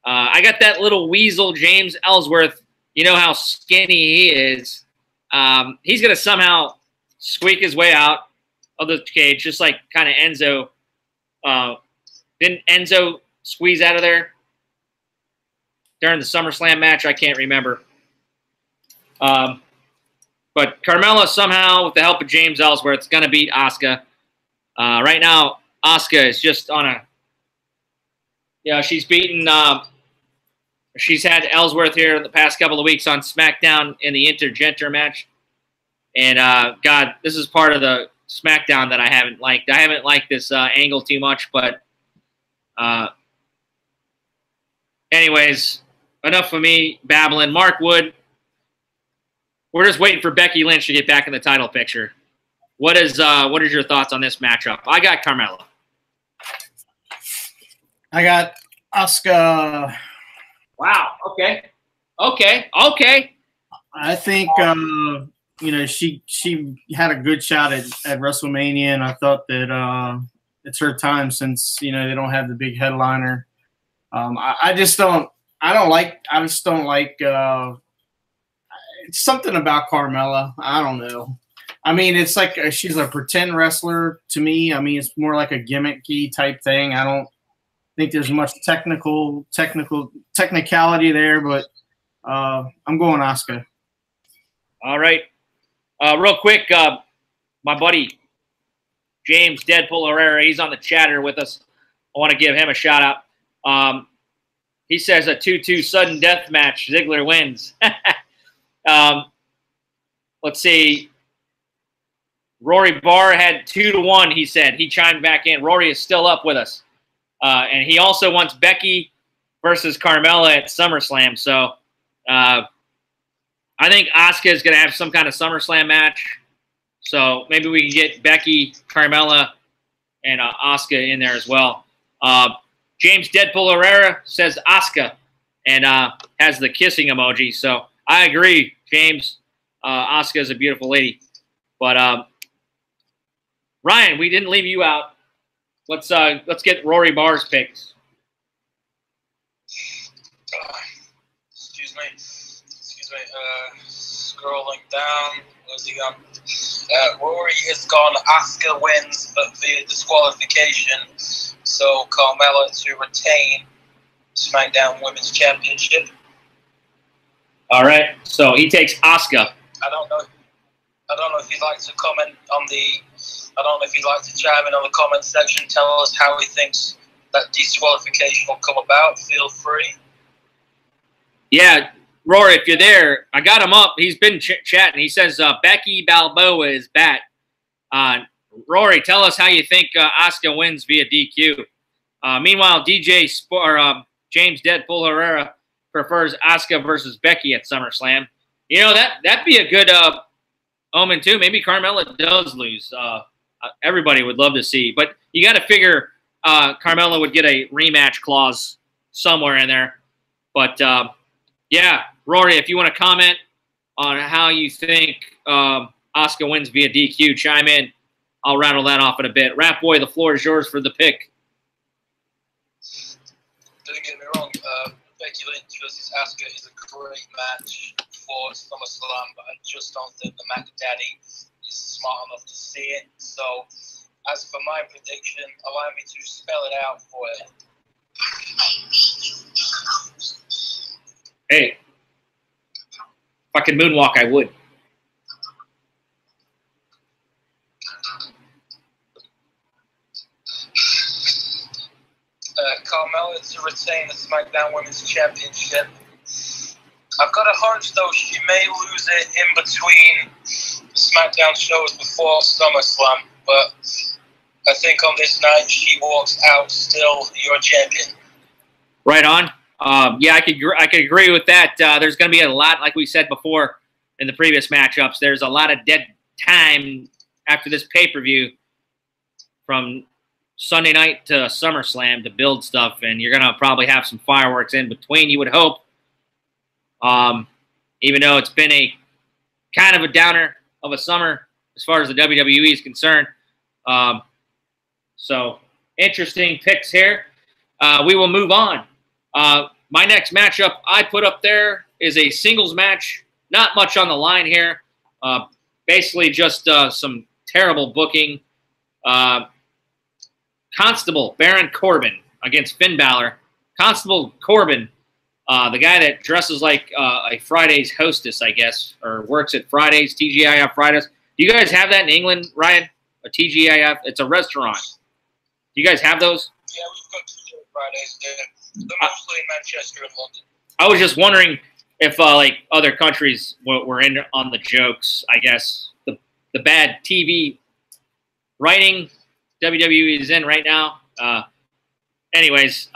I got that little weasel, James Ellsworth. You know how skinny he is. He's going to somehow squeak his way out of the cage, just like kind of Enzo. Didn't Enzo squeeze out of there during the SummerSlam match? I can't remember. But Carmella somehow, with the help of James Ellsworth, is going to beat Asuka. Right now, Asuka is just on a... Yeah, she's beaten... she's had Ellsworth here in the past couple of weeks on SmackDown in the Intergender match. And, God, this is part of the SmackDown that I haven't liked. I haven't liked this angle too much, but... anyways, enough of me babbling. Mark Wood... We're just waiting for Becky Lynch to get back in the title picture. What is your thoughts on this matchup? I got Carmella. I got Asuka. Wow. Okay. I think she had a good shot at WrestleMania, and I thought that it's her time since they don't have the big headliner. I just don't like. It's something about Carmella. I don't know. I mean, it's like she's a pretend wrestler to me. I mean, it's more like a gimmicky type thing. I don't think there's much technicality there, but I'm going Asuka. All right. Real quick, my buddy James Deadpool Herrera, he's on the chatter with us. I want to give him a shout out. He says a 2-2 sudden death match. Ziggler wins. Let's see. Rory Barr had 2-1, he said. He chimed back in. Rory is still up with us. And he also wants Becky versus Carmella at SummerSlam. So I think Asuka is going to have some kind of SummerSlam match. So maybe we can get Becky, Carmella, and Asuka in there as well. James Deadpool Herrera says Asuka and has the kissing emoji. So I agree, James. Asuka is a beautiful lady. But Ryan, we didn't leave you out. Let's get Rory Barr's picks. Excuse me. Scrolling down. Where's he gone? Rory has gone. Asuka wins, but via disqualification. So Carmella to retain SmackDown Women's Championship. All right. So he takes Asuka. I don't know if you'd like to comment on the. I don't know if you'd like to chime in on the comment section. Tell us how he thinks that disqualification will come about. Feel free. Yeah, Rory, if you're there, I got him up. He's been chatting. He says Becky Balboa is back. Rory, tell us how you think Asuka wins via DQ. Meanwhile, James Deadpool Herrera prefers Asuka versus Becky at SummerSlam. That'd be a good omen too. Maybe Carmella does lose. Everybody would love to see, but you got to figure Carmella would get a rematch clause somewhere in there. But yeah, Rory, if you want to comment on how you think Asuka wins via DQ, chime in. I'll rattle that off in a bit. Rat Boy, the floor is yours for the pick. Don't get me wrong. Becky Lynch versus Asuka is a great match for SummerSlam, but I just don't think the Mac Daddy is smart enough to see it. So, as for my prediction, allow me to spell it out for you. Hey, if I could moonwalk, I would. Carmella to retain the SmackDown Women's Championship. I've got a hunch, though, she may lose it in between the SmackDown shows before SummerSlam, but I think on this night she walks out still your champion. Right on. Yeah, I could agree with that. There's going to be a lot, like we said before in the previous matchups, there's a lot of dead time after this pay-per-view from Sunday night to SummerSlam to build stuff, and you're going to probably have some fireworks in between, you would hope. Even though it's been a kind of a downer of a summer as far as the WWE is concerned. So interesting picks here. We will move on. My next matchup I put up there is a singles match. Not much on the line here. Basically just some terrible booking. Constable Baron Corbin against Finn Balor. Constable Corbin, the guy that dresses like a Friday's hostess, I guess, or works at Fridays, TGIF Fridays. Do you guys have that in England, Ryan? A TGIF? It's a restaurant. Do you guys have those? Yeah, we've got TGIF Fridays. They're mostly in Manchester and London. I was just wondering if like other countries were in on the jokes. I guess the bad TV writing WWE is in right now. Anyways,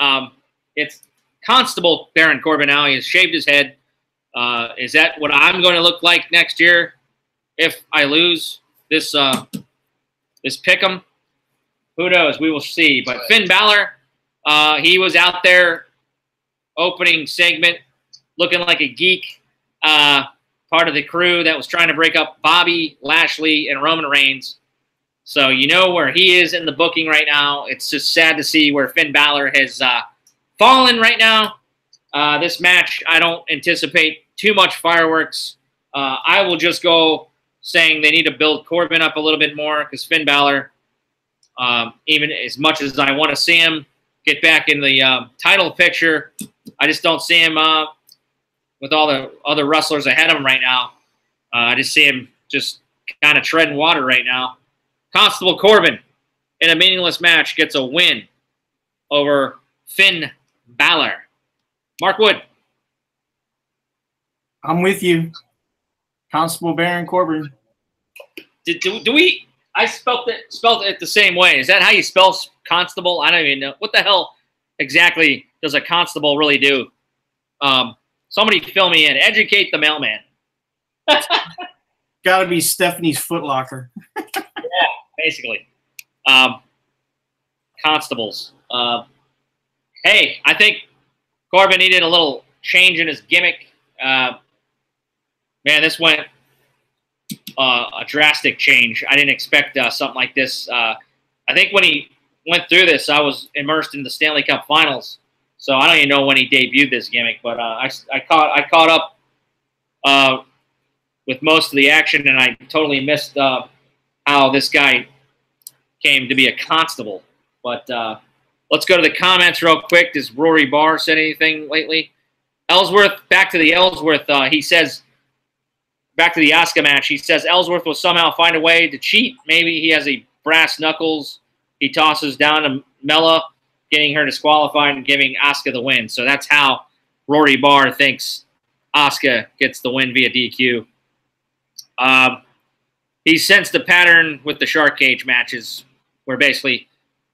it's Constable Baron Corbin now. He has shaved his head. Is that what I'm going to look like next year if I lose this this pick'em? Who knows? We will see. But Finn Balor, he was out there opening segment looking like a geek, part of the crew that was trying to break up Bobby Lashley and Roman Reigns. So you know where he is in the booking right now. It's just sad to see where Finn Balor has fallen right now. This match, I don't anticipate too much fireworks. I will just go saying they need to build Corbin up a little bit more because Finn Balor, even as much as I want to see him get back in the title picture, I just don't see him with all the other wrestlers ahead of him right now. I just see him just kind of treading water right now. Constable Corbin, in a meaningless match, gets a win over Finn Balor. Mark Wood. I'm with you. Constable Baron Corbin. Do we? I spelled it the same way. Is that how you spell constable? I don't even know. What the hell exactly does a constable really do? Somebody fill me in. Educate the mailman. Got to be Stephanie's Footlocker. Yeah, basically. Constables. Hey, I think Corbin needed a little change in his gimmick. Man, this went a drastic change. I didn't expect something like this. I think when he went through this, I was immersed in the Stanley Cup Finals, so I don't even know when he debuted this gimmick. But I caught up with most of the action, and I totally missed how this guy came to be a constable. But let's go to the comments real quick. Does Rory Barr said anything lately? Ellsworth, back to the Ellsworth. He says, back to the Asuka match, he says Ellsworth will somehow find a way to cheat. Maybe he has a brass knuckles. He tosses down to Mella, getting her disqualified and giving Asuka the win. So that's how Rory Barr thinks Asuka gets the win via DQ. He sensed the pattern with the Shark Cage matches where basically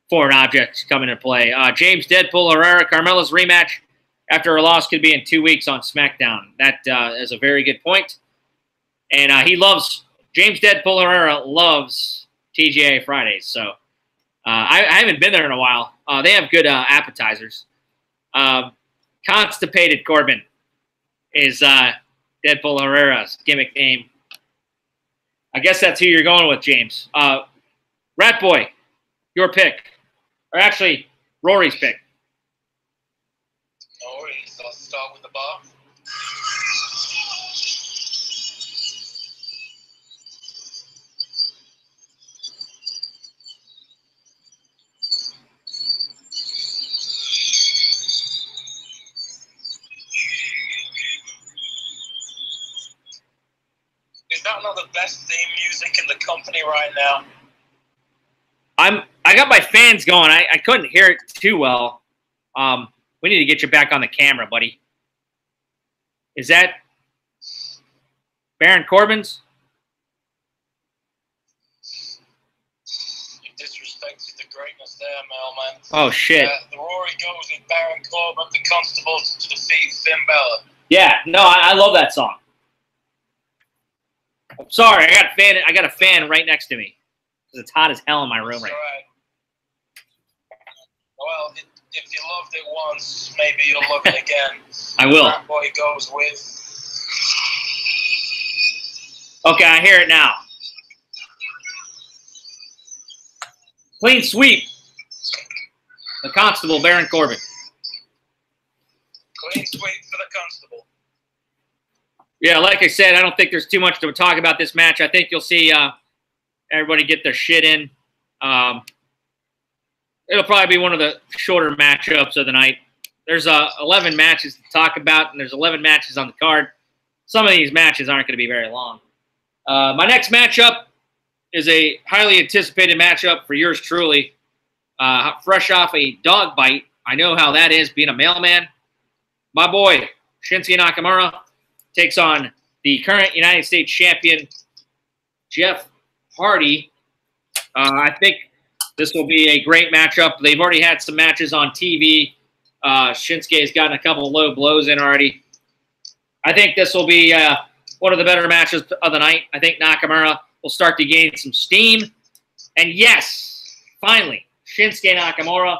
foreign objects come into play. James Deadpool Herrera, Carmella's rematch after her loss could be in 2 weeks on SmackDown. That is a very good point. And he loves, James Deadpool Herrera loves TGA Fridays. So I haven't been there in a while. They have good appetizers. Constipated Corbin is Deadpool Herrera's gimmick name. I guess that's who you're going with, James. Rat Boy, your pick. Or actually, Rory's pick. No worries. I'll start with the bar. Is that not the best theme music in the company right now? I got my fans going. I couldn't hear it too well. We need to get you back on the camera, buddy. Is that Baron Corbin's? You disrespected the greatness there, Mailman. Oh, shit. The Rory goes with Baron Corbin, the Constable to defeat Finn Balor. Yeah, no, I love that song. I'm sorry, I got a fan right next to me. It's hot as hell in my room right now. Right. Well, if you loved it once, maybe you'll love it again. I will. That boy goes with Okay, I hear it now. Clean sweep. The Constable, Baron Corbin. Clean sweep for the Constable. Yeah, like I said, I don't think there's too much to talk about this match. I think you'll see everybody get their shit in. It'll probably be one of the shorter matchups of the night. There's 11 matches to talk about, and there's 11 matches on the card. Some of these matches aren't going to be very long. My next matchup is a highly anticipated matchup for yours truly. Fresh off a dog bite. I know how that is, being a mailman. My boy, Shinsuke Nakamura, takes on the current United States champion, Jeff Hardy. I think this will be a great matchup. They've already had some matches on TV. Shinsuke has gotten a couple of low blows in already. I think this will be one of the better matches of the night. I think Nakamura will start to gain some steam. And yes, finally, Shinsuke Nakamura,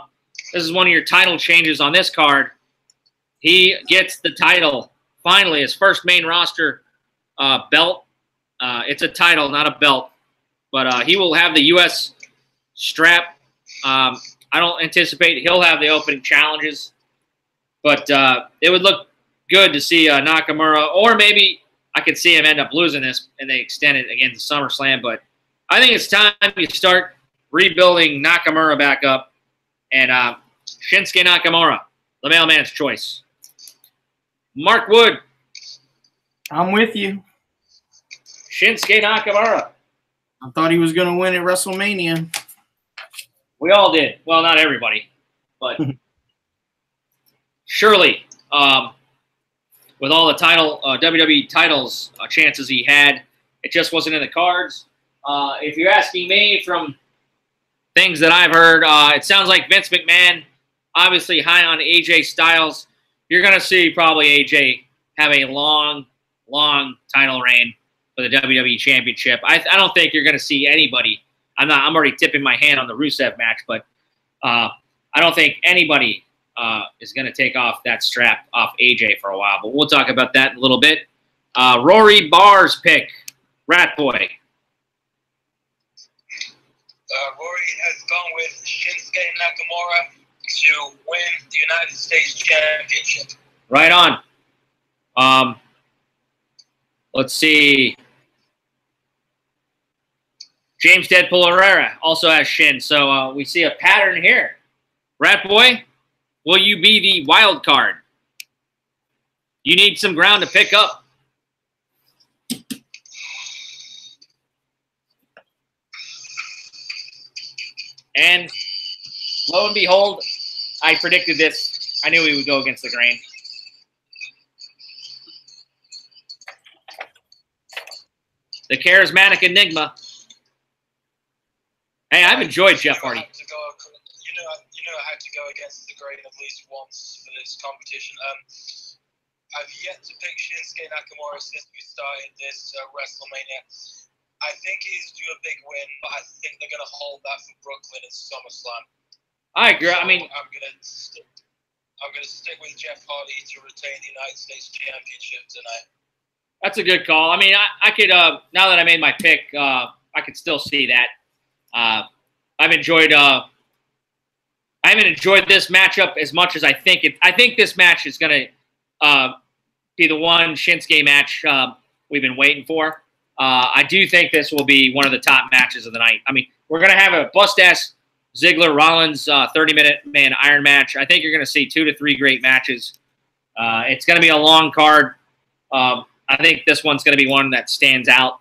this is one of your title changes on this card. He gets the title, finally, his first main roster belt. It's a title, not a belt. But he will have the U.S. strap. I don't anticipate he'll have the opening challenges. But it would look good to see Nakamura, or maybe I could see him end up losing this and they extend it against the SummerSlam. But I think it's time you start rebuilding Nakamura back up. And Shinsuke Nakamura, the mailman's choice. Mark Wood. I'm with you. Shinsuke Nakamura. I thought he was going to win at WrestleMania. We all did. Well, not everybody. But surely, with all the title WWE titles chances he had, it just wasn't in the cards. If you're asking me from things that I've heard, it sounds like Vince McMahon, obviously high on AJ Styles. You're going to see probably AJ have a long, long title reign for the WWE Championship. I don't think you're going to see anybody. I'm already tipping my hand on the Rusev match, but I don't think anybody is going to take off that strap off AJ for a while. But we'll talk about that in a little bit. Rory Barr's pick, Rat Boy. Rory has gone with Shinsuke Nakamura to win the United States Championship. Right on. Let's see. James Deadpool Herrera also has Shin, so we see a pattern here. Rat Boy, will you be the wild card? You need some ground to pick up. And lo and behold, I predicted this. I knew he would go against the grain. The charismatic enigma. Hey, I've enjoyed Jeff Hardy. You know I had to go against the grain at least once for this competition. I've yet to pick Shinsuke Nakamura since we started this WrestleMania. I think he's due a big win, but I think they're going to hold that for Brooklyn and SummerSlam. I agree. So I mean, I'm going to stick with Jeff Hardy to retain the United States Championship tonight. that's a good call. I mean, I could now that I made my pick, I could still see that. I haven't enjoyed this matchup as much as I think it. I think this match is going to be the one Shinsuke match we've been waiting for. I do think this will be one of the top matches of the night. I mean, we're going to have a bust-ass Ziggler-Rollins 30-minute man iron match. I think you're going to see 2 to 3 great matches. It's going to be a long card. I think this one's going to be one that stands out.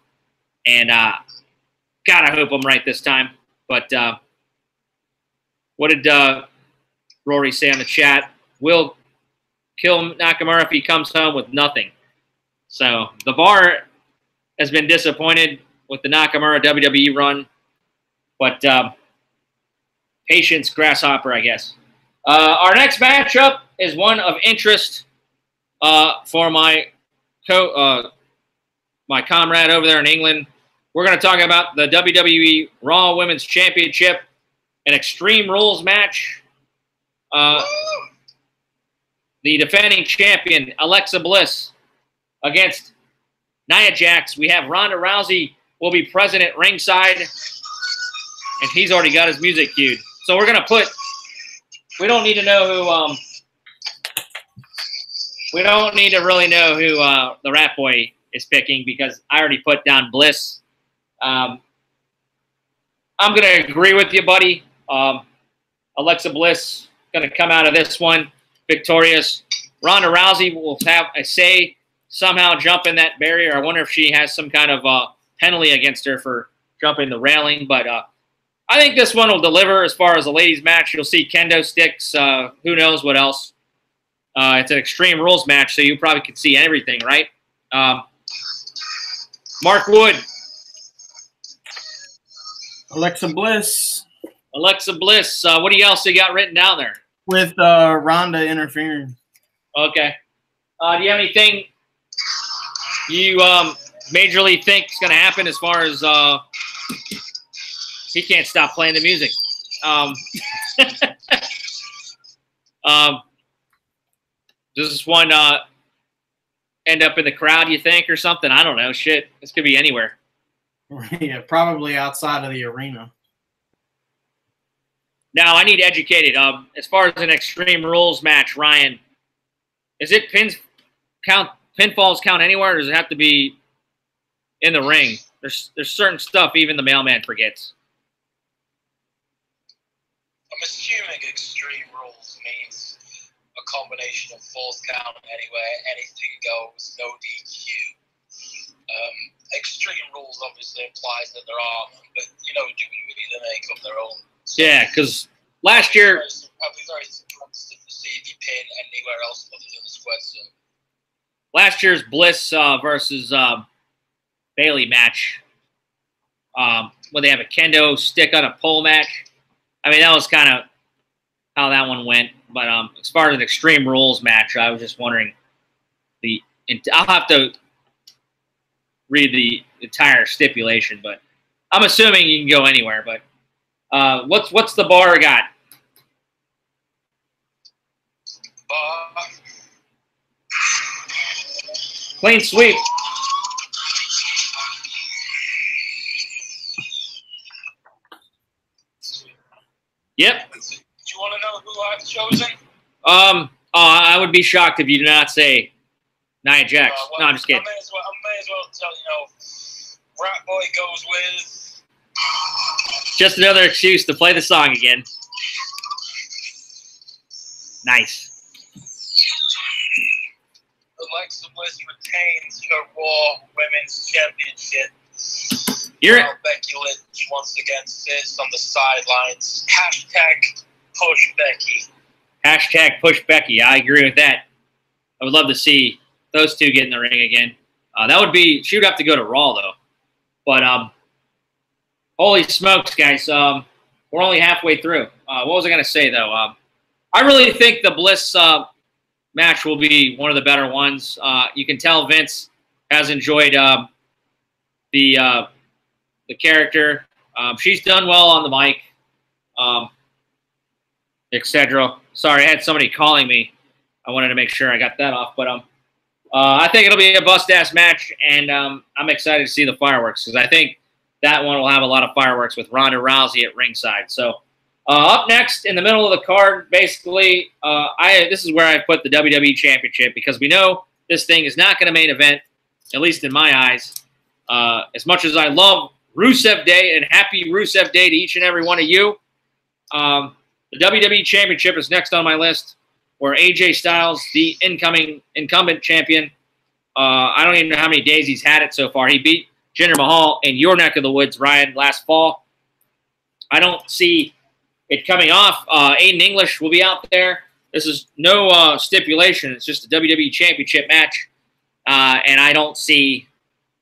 And, God, I hope I'm right this time. But what did Rory say on the chat? We'll kill Nakamura if he comes home with nothing. So the bar has been disappointed with the Nakamura WWE run. But patience, grasshopper, I guess. Our next matchup is one of interest for my comrade over there in England. We're going to talk about the WWE Raw Women's Championship, an Extreme Rules match. The defending champion, Alexa Bliss, against Nia Jax. We have Ronda Rousey will be present at ringside, and he's already got his music cued. So we're gonna put. We don't need to know who. We don't need to really know who the Rat Boy is picking because I already put down Bliss. I'm gonna agree with you, buddy. Alexa Bliss gonna come out of this one victorious. Ronda Rousey will have a say. Somehow jump in that barrier. I wonder if she has some kind of penalty against her for jumping the railing. But I think this one will deliver as far as a ladies match. You'll see kendo sticks. Who knows what else. It's an Extreme Rules match, so you probably could see everything, right? Mark Wood. Alexa Bliss. Alexa Bliss. What else you got written down there? With Ronda interfering. Okay. Do you have anything you majorly think is going to happen as far as he can't stop playing the music? Does this one end up in the crowd, you think, or something? I don't know. Shit, this could be anywhere. Yeah, probably outside of the arena. Now, I need educated. As far as an Extreme Rules match, Ryan, is it pinfalls count anywhere, or does it have to be in the ring? There's certain stuff even the mailman forgets. I'm assuming Extreme Rules means a combination of falls count anywhere, anything goes, no DQ. Extreme Rules obviously implies that there are none, but you know WWE, they make up their own. So yeah, because last year... I'd be very surprised if you see the pin anywhere else other than the square circle. Last year's Bliss versus Bailey match, where they have a kendo stick on a pole match. I mean, that was kind of how that one went. But as far as an Extreme Rules match, I was just wondering I'll have to read the entire stipulation, but I'm assuming you can go anywhere. But what's the bar got? Clean sweep. Yep. Do you want to know who I've chosen? I would be shocked if you did not say Nia Jax. Well, No, I'm just kidding. I may as well tell Rat Boy goes with. Just another excuse to play the song again. Nice. Alexa Bliss retains her Raw Women's Championship. While Becky Lynch once again sits on the sidelines. Hashtag push Becky. Hashtag push Becky. I agree with that. I would love to see those two get in the ring again. That would be. She would have to go to Raw though. But holy smokes, guys! We're only halfway through. What was I going to say though? I really think the Bliss match will be one of the better ones. You can tell Vince has enjoyed the character. She's done well on the mic, etc. Sorry, I had somebody calling me. I wanted to make sure I got that off. But I think it'll be a bust-ass match, and I'm excited to see the fireworks because I think that one will have a lot of fireworks with Ronda Rousey at ringside. So up next, in the middle of the card, basically, this is where I put the WWE Championship because we know this thing is not going to main event, at least in my eyes. As much as I love Rusev Day, and happy Rusev Day to each and every one of you, the WWE Championship is next on my list, where AJ Styles, the incumbent champion, I don't even know how many days he's had it so far. He beat Jinder Mahal in your neck of the woods, Ryan, last fall. I don't see it coming off. Aiden English will be out there. This is no stipulation. It's just a WWE Championship match. And I don't see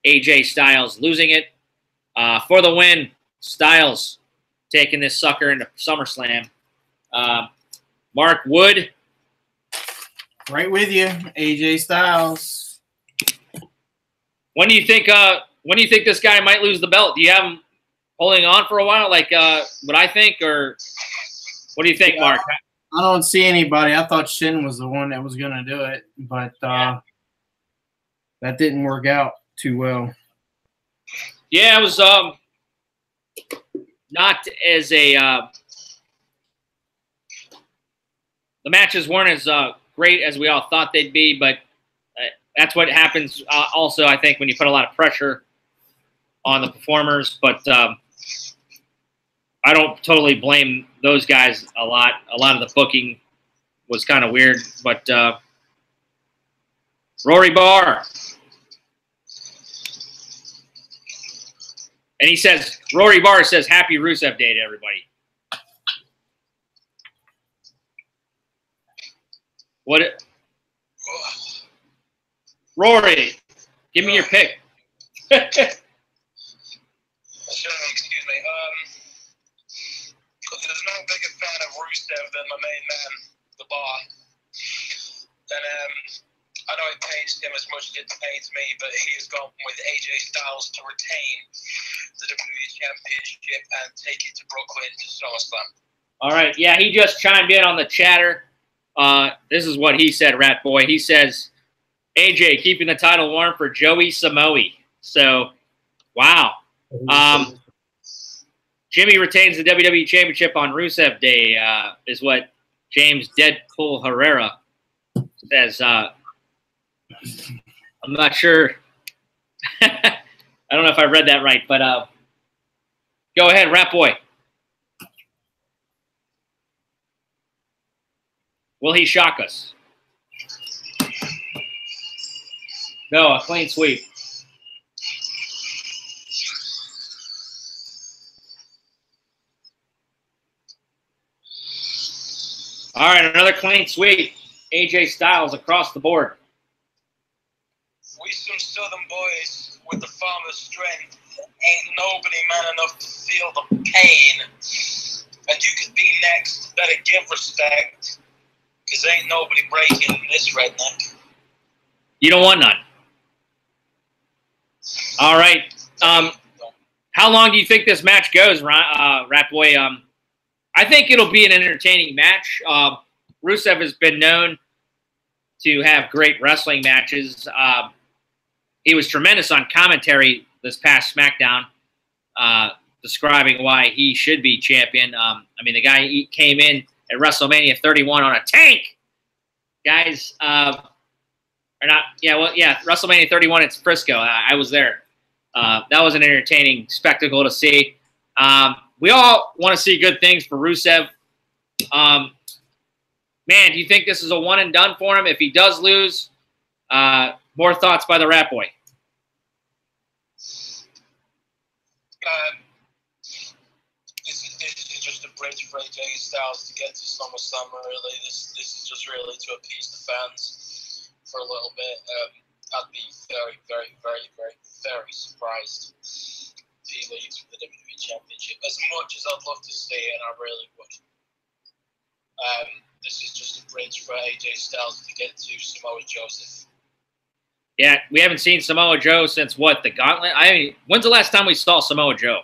AJ Styles losing it. For the win, Styles taking this sucker into SummerSlam. Mark Wood. Right with you, AJ Styles. When do you think this guy might lose the belt? Do you have him holding on for a while, like what I think, or what do you think, Mark? I don't see anybody. I thought Shin was the one that was going to do it, but that didn't work out. too well. Yeah, it was not as a the matches weren't as great as we all thought they'd be, but that's what happens also, I think, when you put a lot of pressure on the performers. But I don't totally blame those guys a lot. A lot of the booking was kind of weird. But Rory Barr. And he says, Rory Barr says, Happy Rusev Day to everybody. What? Rory, give me your pick. Excuse me. There's no bigger fan of Rusev than my main man, the Bar. And I know it pains him as much as it pains me, but he has gone with AJ Styles to retain the WWE Championship and take it to Brooklyn to SummerSlam. All right. Yeah, he just chimed in on the chatter. This is what he said, Rat Boy. He says, AJ keeping the title warm for Joey Samoa. So, wow. Jimmy retains the WWE Championship on Rusev Day, is what James Deadpool Herrera says. I'm not sure. I don't know if I read that right, but go ahead, Rat Boy. Will he shock us? No, a clean sweep. All right, another clean sweep. AJ Styles across the board. We some Southern boys with the farmer's strength. Ain't nobody man enough to feel the pain. And you could be next. Better give respect. Because ain't nobody breaking this redneck. You don't want none. All right. How long do you think this match goes, Rat Boy? I think it'll be an entertaining match. Rusev has been known to have great wrestling matches. He was tremendous on commentary this past SmackDown, describing why he should be champion. I mean, the guy came in at WrestleMania 31 on a tank. Guys, or not? Yeah, well, yeah, WrestleMania 31 at Frisco. I was there. That was an entertaining spectacle to see. We all want to see good things for Rusev. Man, do you think this is a one and done for him? If he does lose, more thoughts by the Rat Boy. This is just a bridge for AJ Styles to get to SummerSlam, really. This is just really to appease the fans for a little bit. I'd be very, very, very, very, very surprised if he leaves for the WWE Championship. As much as I'd love to see it, and I really would. This is just a bridge for AJ Styles to get to Samoa Joseph. Yeah, we haven't seen Samoa Joe since what, the Gauntlet? I mean, when's the last time we saw Samoa Joe?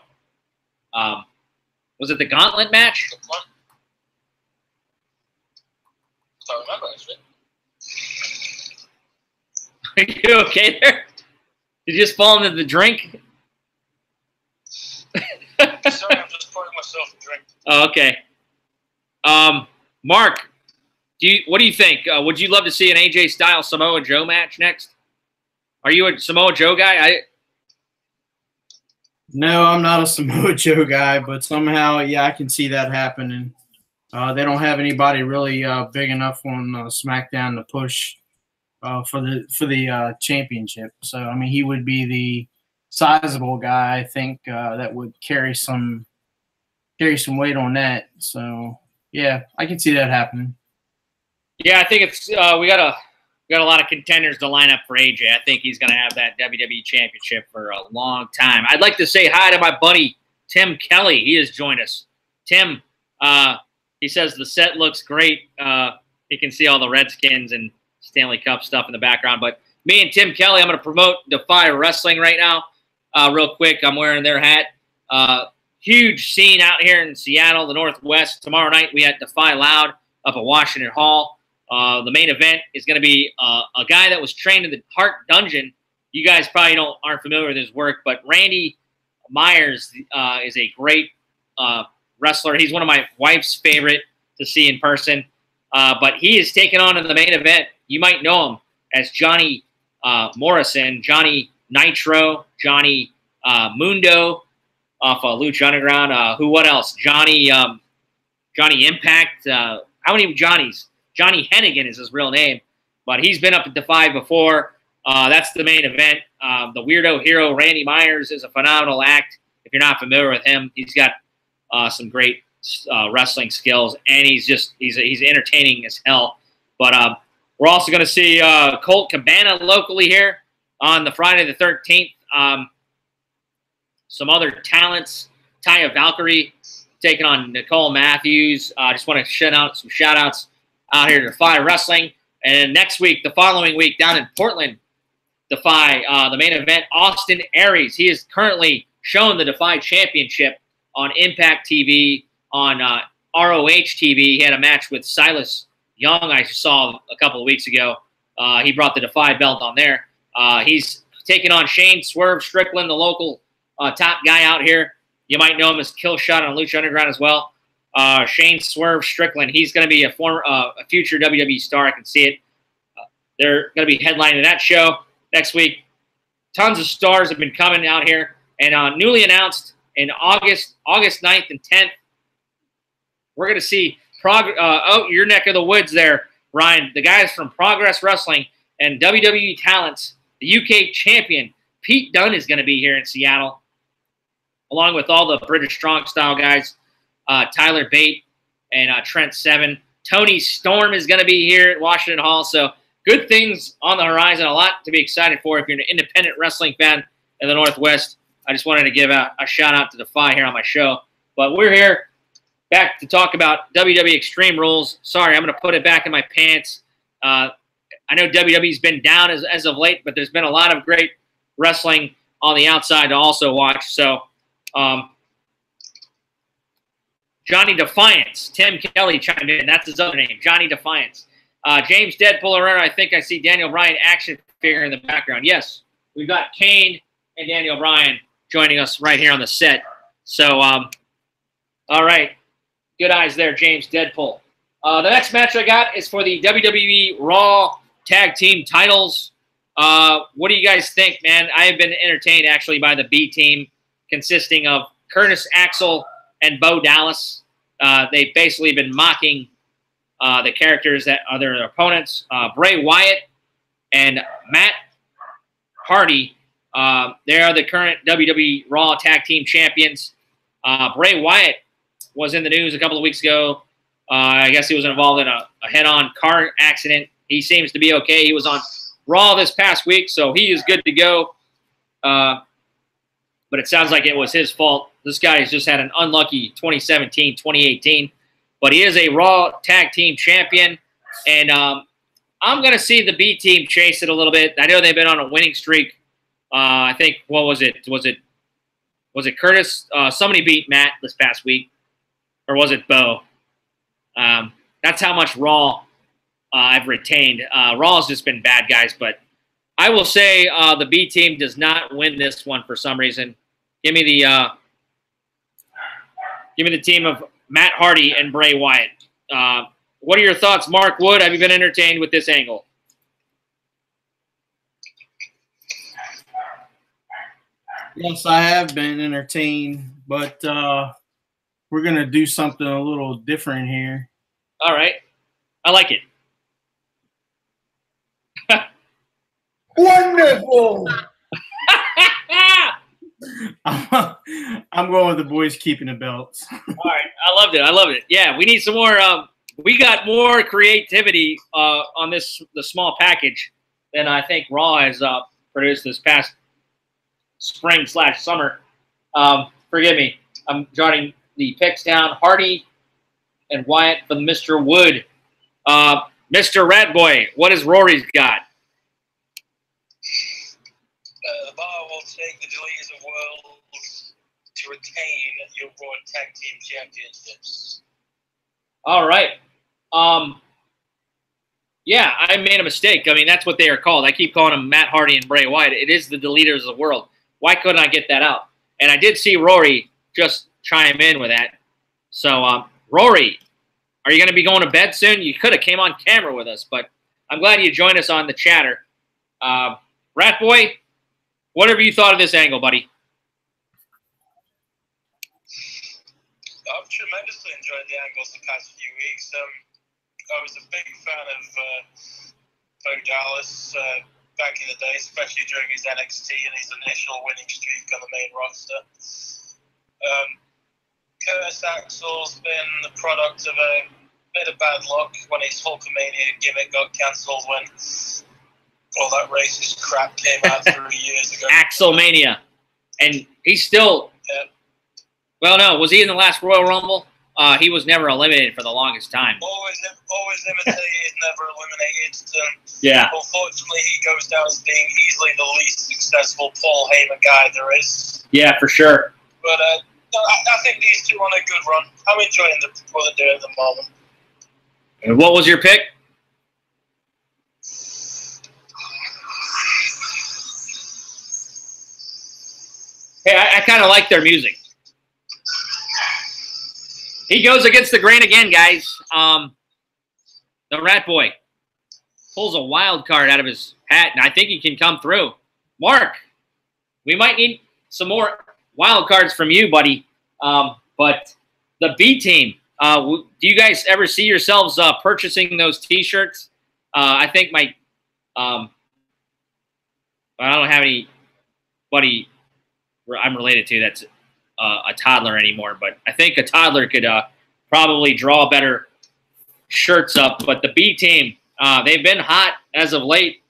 Was it the Gauntlet match? Good one. I don't remember, actually. Are you okay there? Did you just fall into the drink? Sorry, I'm just pouring myself a drink. Oh, okay. Mark, what do you think? Would you love to see an AJ Styles Samoa Joe match next? Are you a Samoa Joe guy? No, I'm not a Samoa Joe guy, but somehow, yeah, I can see that happening. They don't have anybody really big enough on SmackDown to push for the championship. So, I mean, he would be the sizable guy, I think, that would carry some weight on that. So, yeah, I can see that happening. Yeah, I think it's we got a lot of contenders to line up for AJ. I think he's going to have that WWE Championship for a long time. I'd like to say hi to my buddy Tim Kelly. He has joined us. Tim, he says the set looks great. He can see all the Redskins and Stanley Cup stuff in the background. But me and Tim Kelly, I'm going to promote Defy Wrestling right now real quick. I'm wearing their hat. Huge scene out here in Seattle, the Northwest. Tomorrow night we had Defy Loud up at Washington Hall. The main event is going to be a guy that was trained in the Heart Dungeon you guys probably aren't familiar with his work, but Randy Myers is a great wrestler. He's one of my wife's favorite to see in person. But he is taken on in the main event. You might know him as Johnny Morrison, Johnny Nitro, Johnny Mundo off Lucha Underground. What else? Johnny Impact. How many Johnnies? Johnny Hennigan is his real name. But he's been up at Defy before. That's the main event. The weirdo hero Randy Myers is a phenomenal act. If you're not familiar with him, he's got some great wrestling skills, and he's entertaining as hell. But we're also going to see Colt Cabana locally here on the Friday the 13th. Some other talents: Taya Valkyrie taking on Nicole Matthews. I just want to shout out some shout-outs out here to Defy Wrestling. And next week, the following week, down in Portland, Defy, the main event, Austin Aries. He is currently showing the Defy Championship on Impact TV, on ROH TV. He had a match with Silas Young I saw a couple of weeks ago. He brought the Defy belt on there. He's taking on Shane Swerve Strickland, the local top guy out here. You might know him as Killshot on Lucha Underground as well. Shane Swerve Strickland. He's going to be a future WWE star. I can see it. They're going to be headlining that show next week. Tons of stars have been coming out here. And newly announced in August 9th and 10th, we're going to see your neck of the woods there, Ryan. The guys from Progress Wrestling and WWE Talents, the UK champion, Pete Dunne, is going to be here in Seattle, along with all the British Strong Style guys, Tyler Bate and Trent Seven. Tony Storm is going to be here at Washington Hall. So good things on the horizon, a lot to be excited for if you're an independent wrestling fan in the Northwest. I just wanted to give a shout-out to Defy here on my show. But we're here back to talk about WWE Extreme Rules. Sorry, I'm going to put it back in my pants. I know WWE's been down as of late, but there's been a lot of great wrestling on the outside to also watch. So Johnny Defiance, Tim Kelly chimed in. That's his other name, Johnny Defiance. James Deadpool Herrera, I think I see Daniel Bryan action figure in the background. Yes, we've got Kane and Daniel Bryan joining us right here on the set. So, all right. Good eyes there, James Deadpool. The next match I got is for the WWE Raw Tag Team titles. What do you guys think, man? I have been entertained, actually, by the B Team, consisting of Curtis Axel and Bo Dallas. They've basically been mocking the characters that are their opponents. Bray Wyatt and Matt Hardy. They are the current WWE Raw Tag Team Champions. Bray Wyatt was in the news a couple of weeks ago. I guess he was involved in a head-on car accident. He seems to be okay. He was on Raw this past week, so he is good to go. But it sounds like it was his fault. This guy has just had an unlucky 2017, 2018. But he is a Raw Tag Team Champion. And I'm going to see the B Team chase it a little bit. I know they've been on a winning streak. I think, what was it? Was it Curtis? Somebody beat Matt this past week. Or was it Bo? That's how much Raw I've retained. Raw has just been bad, guys. But I will say the B Team does not win this one for some reason. Give me the team of Matt Hardy and Bray Wyatt. What are your thoughts, Mark Wood? Have you been entertained with this angle? Yes, I have been entertained, but we're going to do something a little different here. All right. I like it. Wonderful! I'm going with the boys keeping the belts. All right. I loved it. I love it. Yeah, we need some more. We got more creativity on the small package than I think Raw has produced this past spring/summer. Forgive me. I'm jotting the picks down. Hardy and Wyatt for Mr. Wood. Mr. Rat Boy, what has Rory's got? The bar will take the Delegators of Worlds to retain your Raw Tag Team Championships. All right. Yeah, I made a mistake. I mean, that's what they are called. I keep calling them Matt Hardy and Bray Wyatt. It is the Deleters of the World. Why couldn't I get that out? And I did see Rory just chime in with that. So, Rory, are you going to be going to bed soon? You could have came on camera with us, but I'm glad you joined us on the chatter. Rat Boy, what have you thought of this angle, buddy? I've tremendously enjoyed the angles the past few weeks. I was a big fan of Bo Dallas back in the day, especially during his NXT and his initial winning streak on the main roster. Curtis Axel's been the product of a bit of bad luck when his Hulkamania gimmick got cancelled when all that racist crap came out 3 years ago. Axelmania. And he's still... Yeah. Well, no. Was he in the last Royal Rumble? He was never eliminated for the longest time. Always imitated, never eliminated. Yeah. Unfortunately, he goes down as being easily the least successful Paul Heyman guy there is. Yeah, for sure. But I think these two on a good run. I'm enjoying what they're doing at the moment. And what was your pick? Hey, I kind of like their music. He goes against the grain again, guys. The Rat Boy pulls a wild card out of his hat, and I think he can come through. Mark, we might need some more wild cards from you, buddy. But the B team, do you guys ever see yourselves purchasing those T-shirts? I think my I don't have anybody I'm related to that's a toddler anymore, but I think a toddler could probably draw better shirts up. But the B team, they've been hot as of late.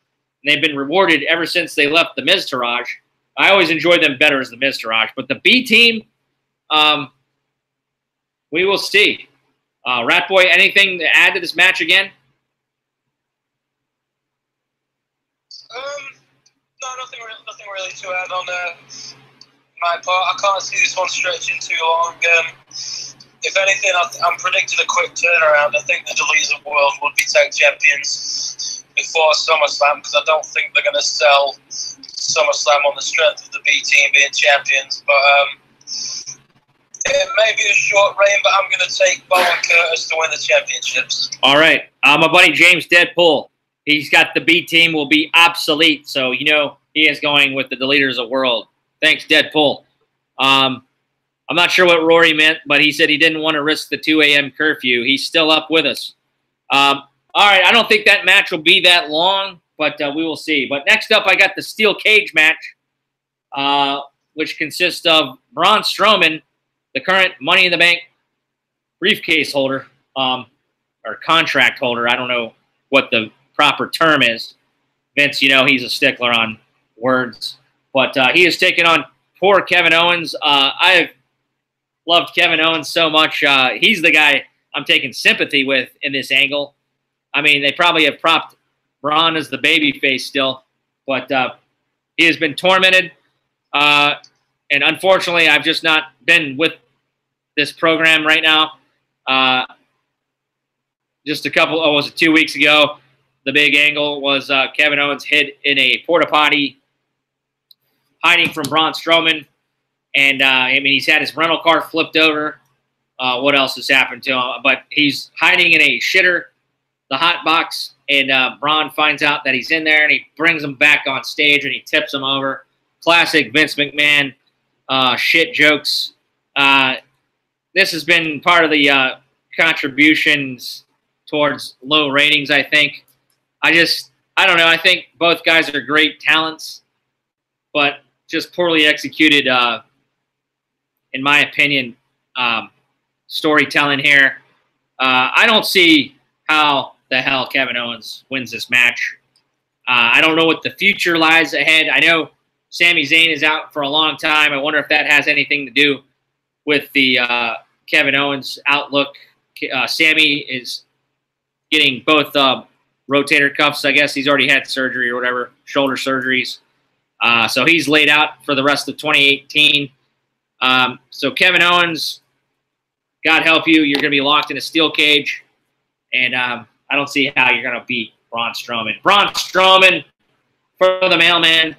They've been rewarded ever since they left the Miz Taraj. I always enjoyed them better as the Miz Taraj. But the B team, we will see. Rat Boy, anything to add to this match again? No, nothing really to add on my part. I can't see this one stretching too long. If anything, I'm predicting a quick turnaround. I think the Deleters of the World would be tag champions before SummerSlam because I don't think they're going to sell SummerSlam on the strength of the B team being champions. But it may be a short reign, but I'm going to take Bo and Curtis to win the championships. All right. My buddy James Deadpool, he's got the B team will be obsolete. So, you know, he is going with the Deleters of the World. Thanks, Deadpool. I'm not sure what Rory meant, but he said he didn't want to risk the 2 a.m. curfew. He's still up with us. All right, I don't think that match will be that long, but we will see. But next up, I got the steel cage match, which consists of Braun Strowman, the current Money in the Bank briefcase holder, or contract holder. I don't know what the proper term is. Vince, you know, he's a stickler on words. But he is taking on poor Kevin Owens. I've loved Kevin Owens so much. He's the guy I'm taking sympathy with in this angle. I mean, they probably have propped Braun as the babyface still. But he has been tormented. And unfortunately, I've just not been with this program right now. Just a couple, was it 2 weeks ago? The big angle was Kevin Owens hid in a porta potty, hiding from Braun Strowman. And, I mean, he's had his rental car flipped over. What else has happened to him? But he's hiding in a shitter, the hot box, and Braun finds out that he's in there, and he brings him back on stage, and he tips him over. Classic Vince McMahon shit jokes. This has been part of the contributions towards low ratings, I think. I don't know. I think both guys are great talents, but just poorly executed, in my opinion, storytelling here. I don't see how the hell Kevin Owens wins this match. I don't know what the future lies ahead. I know Sami Zayn is out for a long time. I wonder if that has anything to do with the Kevin Owens outlook. Sami is getting both rotator cuffs. I guess he's already had surgery or whatever, shoulder surgeries. So he's laid out for the rest of 2018. So Kevin Owens, God help you, you're going to be locked in a steel cage. And I don't see how you're going to beat Braun Strowman. Braun Strowman for the mailman.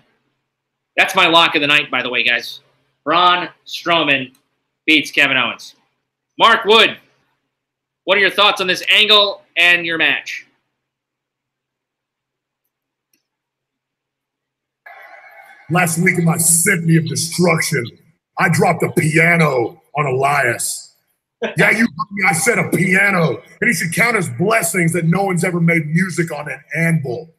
That's my lock of the night, by the way, guys. Braun Strowman beats Kevin Owens. Mark Wood, what are your thoughts on this angle and your match? Last week in my Symphony of Destruction, I dropped a piano on Elias. Yeah, you heard me. I said a piano. And he should count as blessings that no one's ever made music on an anvil.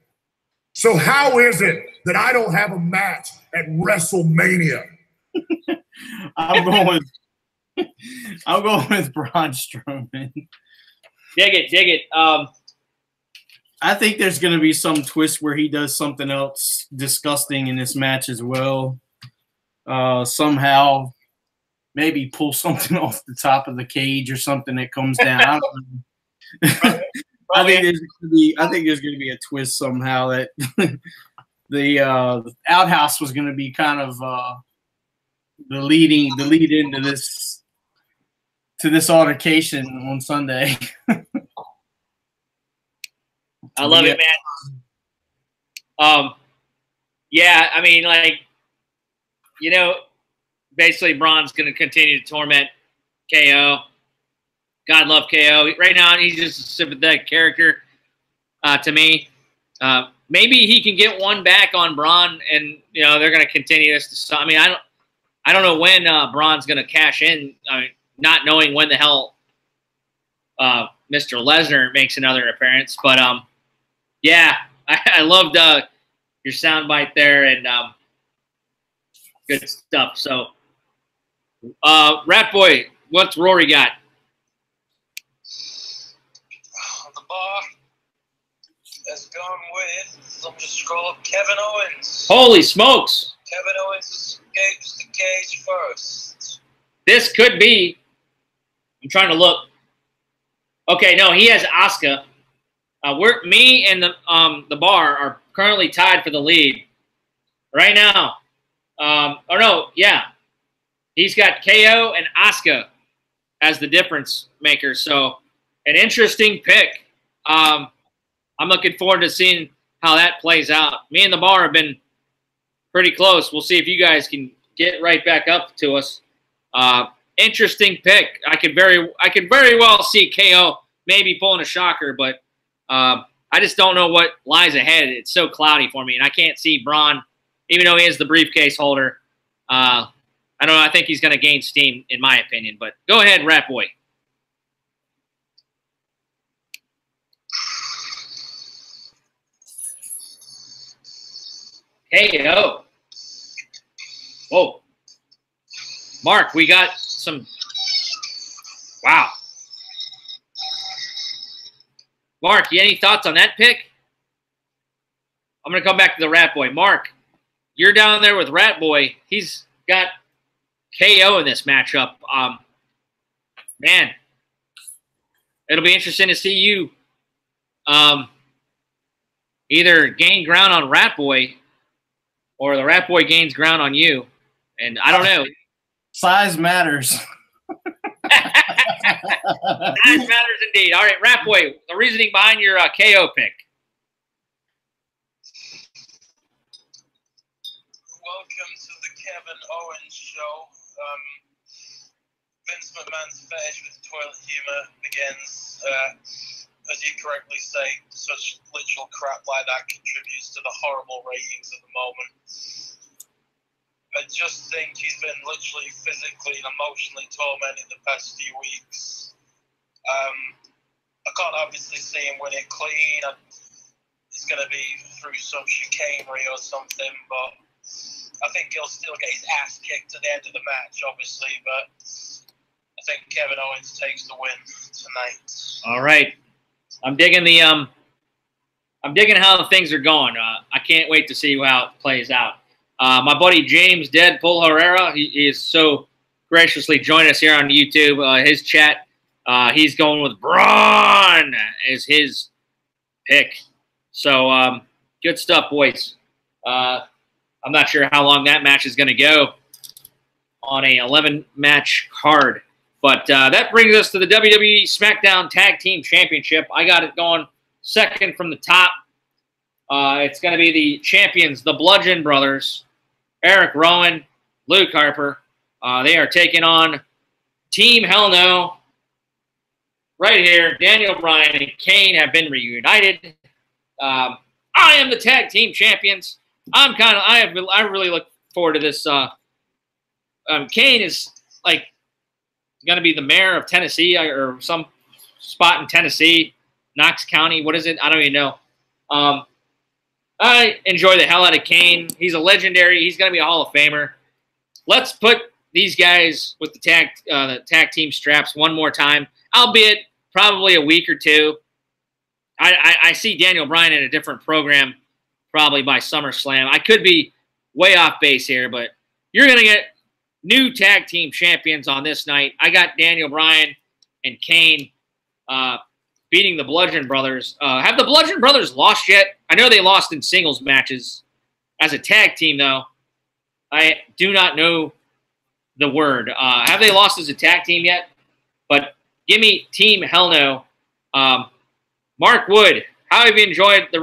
So how is it that I don't have a match at WrestleMania? I'm going with Braun Strowman. Dig it. I think there's going to be some twist where he does something else disgusting in this match as well. Somehow, maybe pull something off the top of the cage or something that comes down. I don't know. I think there's going to be a twist somehow that the outhouse was going to be kind of the lead into this altercation on Sunday. I love it, man. Yeah, I mean, like, you know, basically Braun's going to continue to torment KO. God love KO. Right now, he's just a sympathetic character to me. Maybe he can get one back on Braun, and you know they're going to continue this. I mean, I don't know when Braun's going to cash in. I mean, not knowing when the hell Mr. Lesnar makes another appearance, but yeah, I loved your soundbite there, and good stuff. So, Rat Boy, what's Rory got? The bar has gone with, let me just scroll up, Kevin Owens. Holy smokes! Kevin Owens escapes the cage first. This could be, I'm trying to look. Okay, no, he has Asuka. Me and the bar are currently tied for the lead right now. Or no, yeah, he's got KO and Asuka as the difference maker. So an interesting pick. I'm looking forward to seeing how that plays out. Me and the bar have been pretty close. We'll see if you guys can get right back up to us. Interesting pick. I could very well see KO maybe pulling a shocker, but I just don't know what lies ahead. It's so cloudy for me, and I can't see Braun, even though he is the briefcase holder. I don't know. I think he's going to gain steam, in my opinion. But go ahead, Rat Boy. KO. Whoa. Mark, we got some. Wow. Mark, you any thoughts on that pick? I'm going to come back to the Rat Boy. Mark, you're down there with Rat Boy. He's got KO in this matchup. Man, it'll be interesting to see you either gain ground on Rat Boy or the Rat Boy gains ground on you. And I don't know. Size matters. Size matters indeed. All right, Rat Boy, the reasoning behind your KO pick. Welcome to the Kevin Owens show. Vince McMahon's fetish with toilet humor begins. As you correctly say, such literal crap like that contributes to the horrible ratings at the moment. I just think he's been literally physically and emotionally tormented the past few weeks. I can't obviously see him win it clean. It's going to be through some chicanery or something, but I think he'll still get his ass kicked at the end of the match, obviously, but I think Kevin Owens takes the win tonight. All right. I'm digging how things are going. I can't wait to see how it plays out. My buddy James Deadpool Herrera, he is so graciously joined us here on YouTube. His chat, he's going with Braun as his pick. So good stuff, boys. I'm not sure how long that match is going to go on a 11-match card. But that brings us to the WWE SmackDown Tag Team Championship. I got it going second from the top. It's going to be the champions, the Bludgeon Brothers, Eric Rowan, Luke Harper. They are taking on Team Hell No. Right here, Daniel Bryan and Kane have been reunited. I am the tag team champions. I really look forward to this. Kane is like going to be the mayor of Tennessee or some spot in Tennessee, Knox County. What is it? I don't even know. I enjoy the hell out of Kane. He's a legendary. He's going to be a Hall of Famer. Let's put these guys with the tag team straps one more time, albeit probably a week or two. I see Daniel Bryan in a different program probably by SummerSlam. I could be way off base here, but you're going to get new tag team champions on this night. I got Daniel Bryan and Kane beating the Bludgeon Brothers. Have the Bludgeon Brothers lost yet? I know they lost in singles matches. As a tag team, though, I do not know the word. Have they lost as a tag team yet? But give me Team Hell No. Mark Wood, how have you enjoyed the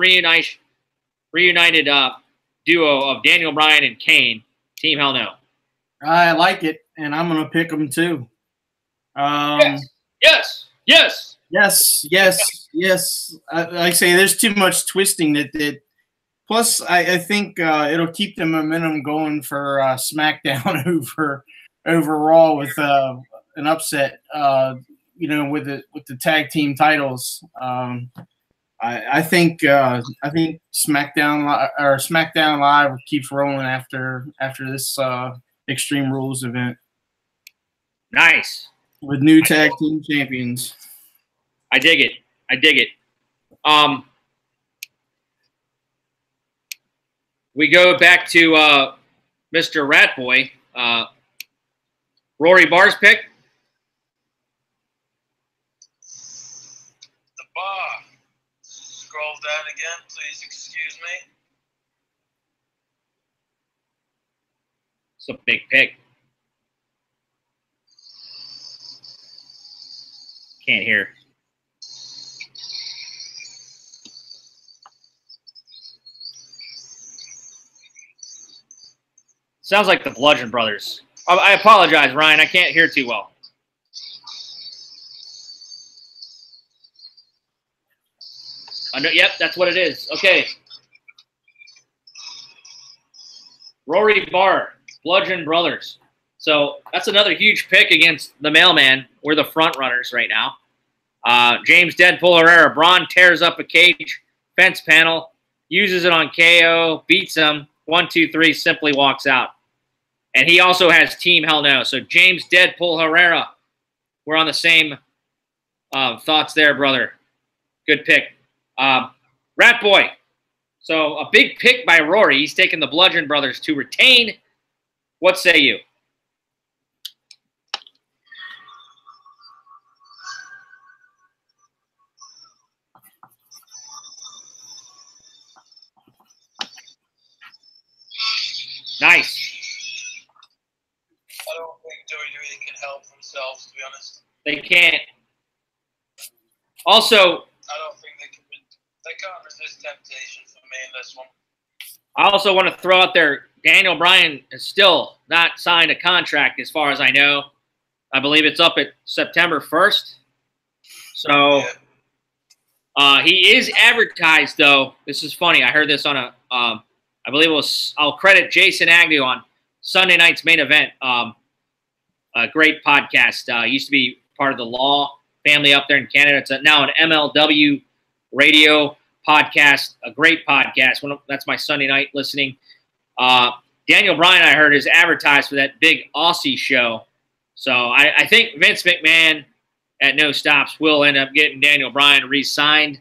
reunited duo of Daniel Bryan and Kane? Team Hell No. I like it, and I'm going to pick them too. Yes. Like I say, there's too much twisting that plus, I think it'll keep the momentum going for SmackDown over Raw with an upset. With the tag team titles. I think SmackDown Live keeps rolling after this Extreme Rules event. Nice. With new tag team champions. I dig it. We go back to Mr. Ratboy. Rory Barr's pick. The bar. Scroll down again, please excuse me. It's a big pick. Can't hear. Sounds like the Bludgeon Brothers. I apologize, Ryan. I can't hear too well. Yep, that's what it is. Okay. Rory Barr, Bludgeon Brothers. So that's another huge pick against the Mailman. We're the front runners right now. James Deadpool Herrera. Braun tears up a cage fence panel, uses it on KO, beats him. 1, 2, 3, simply walks out. And he also has Team Hell No. So James Deadpool Herrera. We're on the same thoughts there, brother. Good pick. Rat Boy. So a big pick by Rory. He's taking the Bludgeon Brothers to retain. What say you? Nice. I don't think WWE can help themselves, to be honest. They can't. Also, I don't think they can't resist temptation for me in this one. I also want to throw out there, Daniel Bryan has still not signed a contract as far as I know. I believe it's up at September 1st. So he is advertised, though. This is funny. I heard this on a I believe it was, I'll credit Jason Agnew on Sunday night's main event. A great podcast. Used to be part of the Law family up there in Canada. It's now an MLW radio podcast, a great podcast. That's my Sunday night listening. Daniel Bryan, I heard, is advertised for that big Aussie show. So I think Vince McMahon at No Stops will end up getting Daniel Bryan re-signed.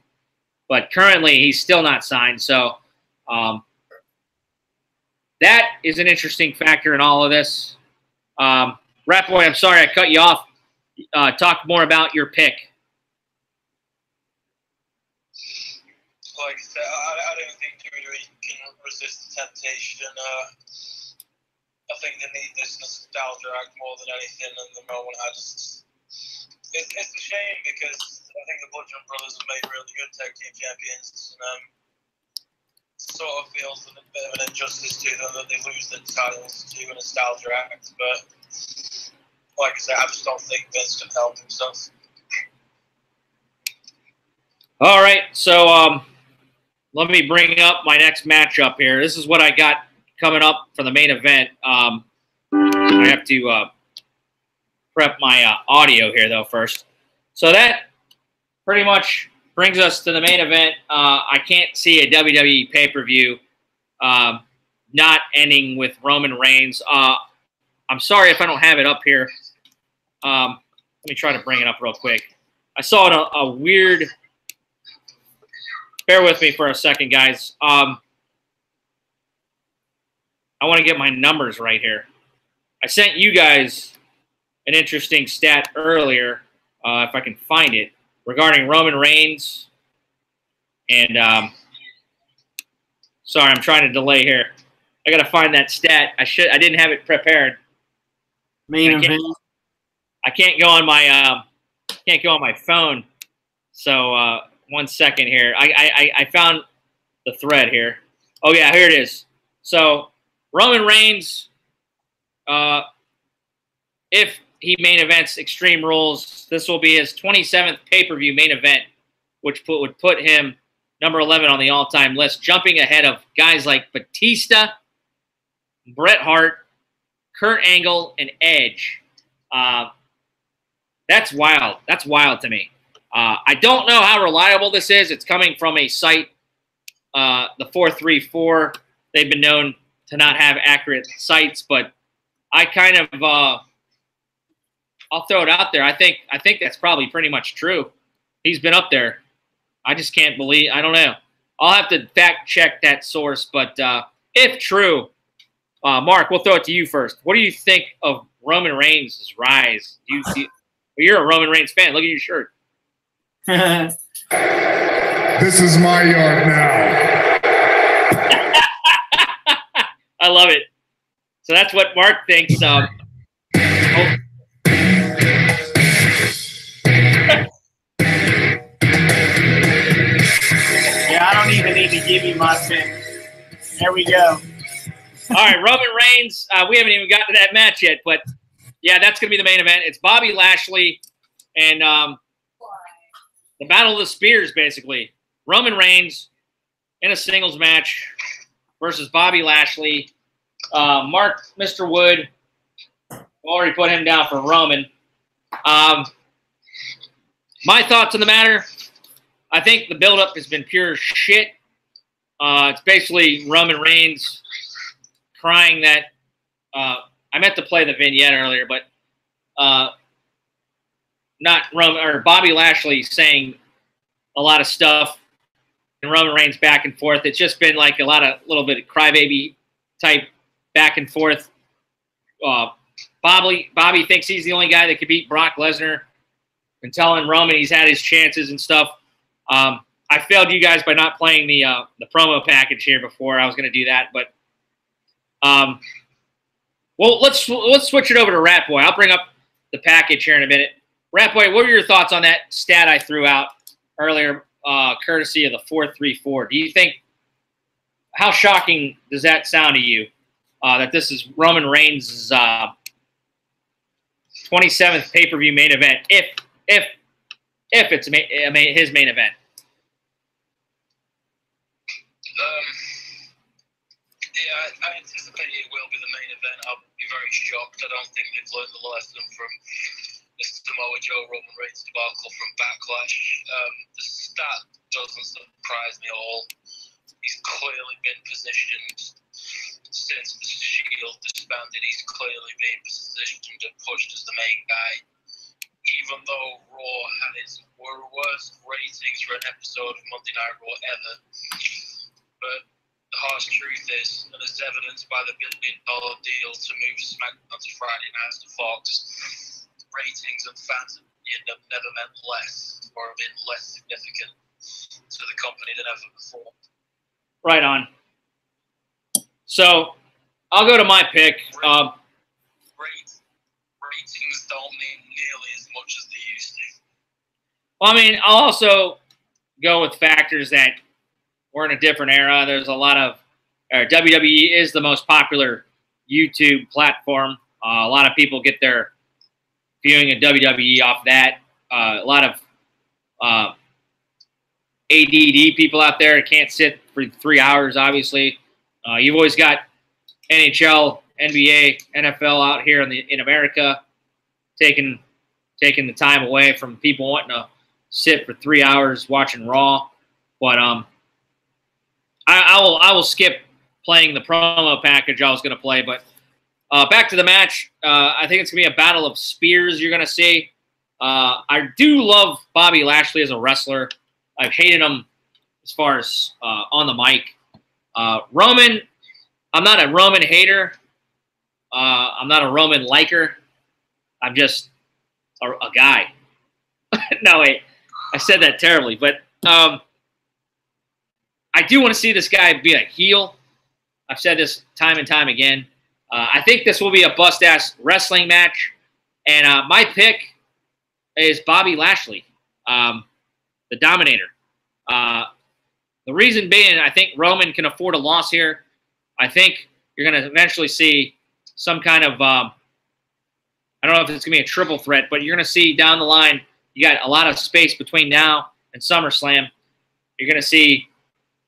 But currently, he's still not signed. So that is an interesting factor in all of this. Rat Boy, I'm sorry I cut you off. Talk more about your pick. Like I said, I don't think WWE can resist the temptation. I think they need this nostalgia act more than anything in the moment. It's a shame because I think the Bludgeon Brothers have made really good tag team champions. sort of feels a bit of an injustice to them that they lose the titles to a nostalgia act. But like I said, I just don't think Vince can help himself. All right, so let me bring up my next matchup here. This is what I got coming up for the main event. I have to prep my audio here, though, first. So that pretty much brings us to the main event. I can't see a WWE pay-per-view not ending with Roman Reigns. I'm sorry if I don't have it up here. Let me try to bring it up real quick. I saw a weird... Bear with me for a second, guys. I want to get my numbers right here. I sent you guys an interesting stat earlier, if I can find it, regarding Roman Reigns. And sorry, I'm trying to delay here. I got to find that stat. I didn't have it prepared. Main event. I can't go on my phone. So 1 second here. I found the thread here. Oh yeah, here it is. So Roman Reigns, if he main events Extreme Rules, this will be his 27th pay-per-view main event, which would put him number 11 on the all-time list, jumping ahead of guys like Batista, Bret Hart, Kurt Angle, and Edge. That's wild. That's wild to me. I don't know how reliable this is. It's coming from a site, the 434. They've been known to not have accurate sites, but I kind of I'll throw it out there. I think that's probably pretty much true. He's been up there. I just can't believe. I don't know. I'll have to fact check that source, but if true, Mark, we'll throw it to you first. What do you think of Roman Reigns' rise? You're a Roman Reigns fan. Look at your shirt. This is my yard now. I love it. So that's what Mark thinks. Yeah, I don't even need to give you my pick. There we go. All right, Roman Reigns. We haven't even got to that match yet, but yeah, that's going to be the main event. It's Bobby Lashley and the Battle of the Spears, basically. Roman Reigns in a singles match versus Bobby Lashley. Mark, Mr. Wood, already put him down for Roman. My thoughts on the matter, I think the build-up has been pure shit. It's basically Roman Reigns crying that I meant to play the vignette earlier, but not Roman or Bobby Lashley saying a lot of stuff and Roman Reigns back and forth. It's just been like a little bit of crybaby type back and forth. Bobby thinks he's the only guy that could beat Brock Lesnar and telling Roman he's had his chances and stuff. I failed you guys by not playing the promo package here before. I was going to do that, but well, let's switch it over to Rat Boy. I'll bring up the package here in a minute. Rat Boy, what were your thoughts on that stat I threw out earlier, courtesy of the 434? Do you think, how shocking does that sound to you, that this is Roman Reigns' 27th pay-per-view main event, if it's his main event? Yeah, I anticipate it will be the main event. I'll be very shocked. I don't think they've learned the lesson from the Samoa Joe Roman Reigns debacle from Backlash. The stat doesn't surprise me at all. He's clearly been positioned since the Shield disbanded. He's clearly been positioned and pushed as the main guy. Even though Raw had its worst ratings for an episode of Monday Night Raw ever. But the harsh truth is, and as evidenced by the $1 billion deal to move SmackDown to Friday nights to Fox, ratings and fans have never meant less or have been less significant to the company than ever before. Right on. So I'll go to my pick. Ratings don't mean nearly as much as they used to. Well, I mean, I'll also go with factors that we're in a different era. There's a lot of WWE is the most popular YouTube platform. A lot of people get their viewing of WWE off that. A lot of ADD people out there can't sit for 3 hours, obviously. You've always got NHL, NBA, NFL out here in America taking the time away from people wanting to sit for 3 hours watching Raw. But I will skip playing the promo package I was going to play. But back to the match. I think it's going to be a battle of spears you're going to see. I do love Bobby Lashley as a wrestler. I've hated him as far as on the mic. Roman, I'm not a Roman hater. I'm not a Roman liker. I'm just a guy. No, wait. I said that terribly. But I do want to see this guy be a heel. I've said this time and time again. I think this will be a bust-ass wrestling match. And my pick is Bobby Lashley, the Dominator. The reason being, I think Roman can afford a loss here. I think you're going to eventually see some kind of, I don't know if it's going to be a triple threat, but you're going to see down the line, you got a lot of space between now and SummerSlam. You're going to see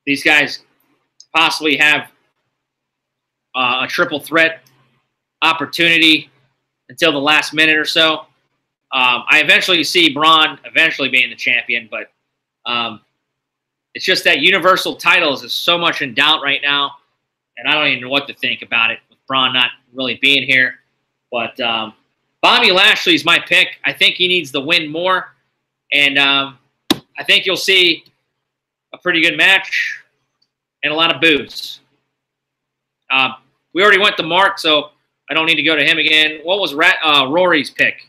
these guys possibly have a triple threat opportunity until the last minute or so. I eventually see Braun eventually being the champion, but it's just that Universal titles is so much in doubt right now, and I don't even know what to think about it with Braun not really being here. But Bobby Lashley is my pick. I think he needs the win more, and I think you'll see a pretty good match and a lot of boos. We already went to Mark, so I don't need to go to him again. What was Rory's pick?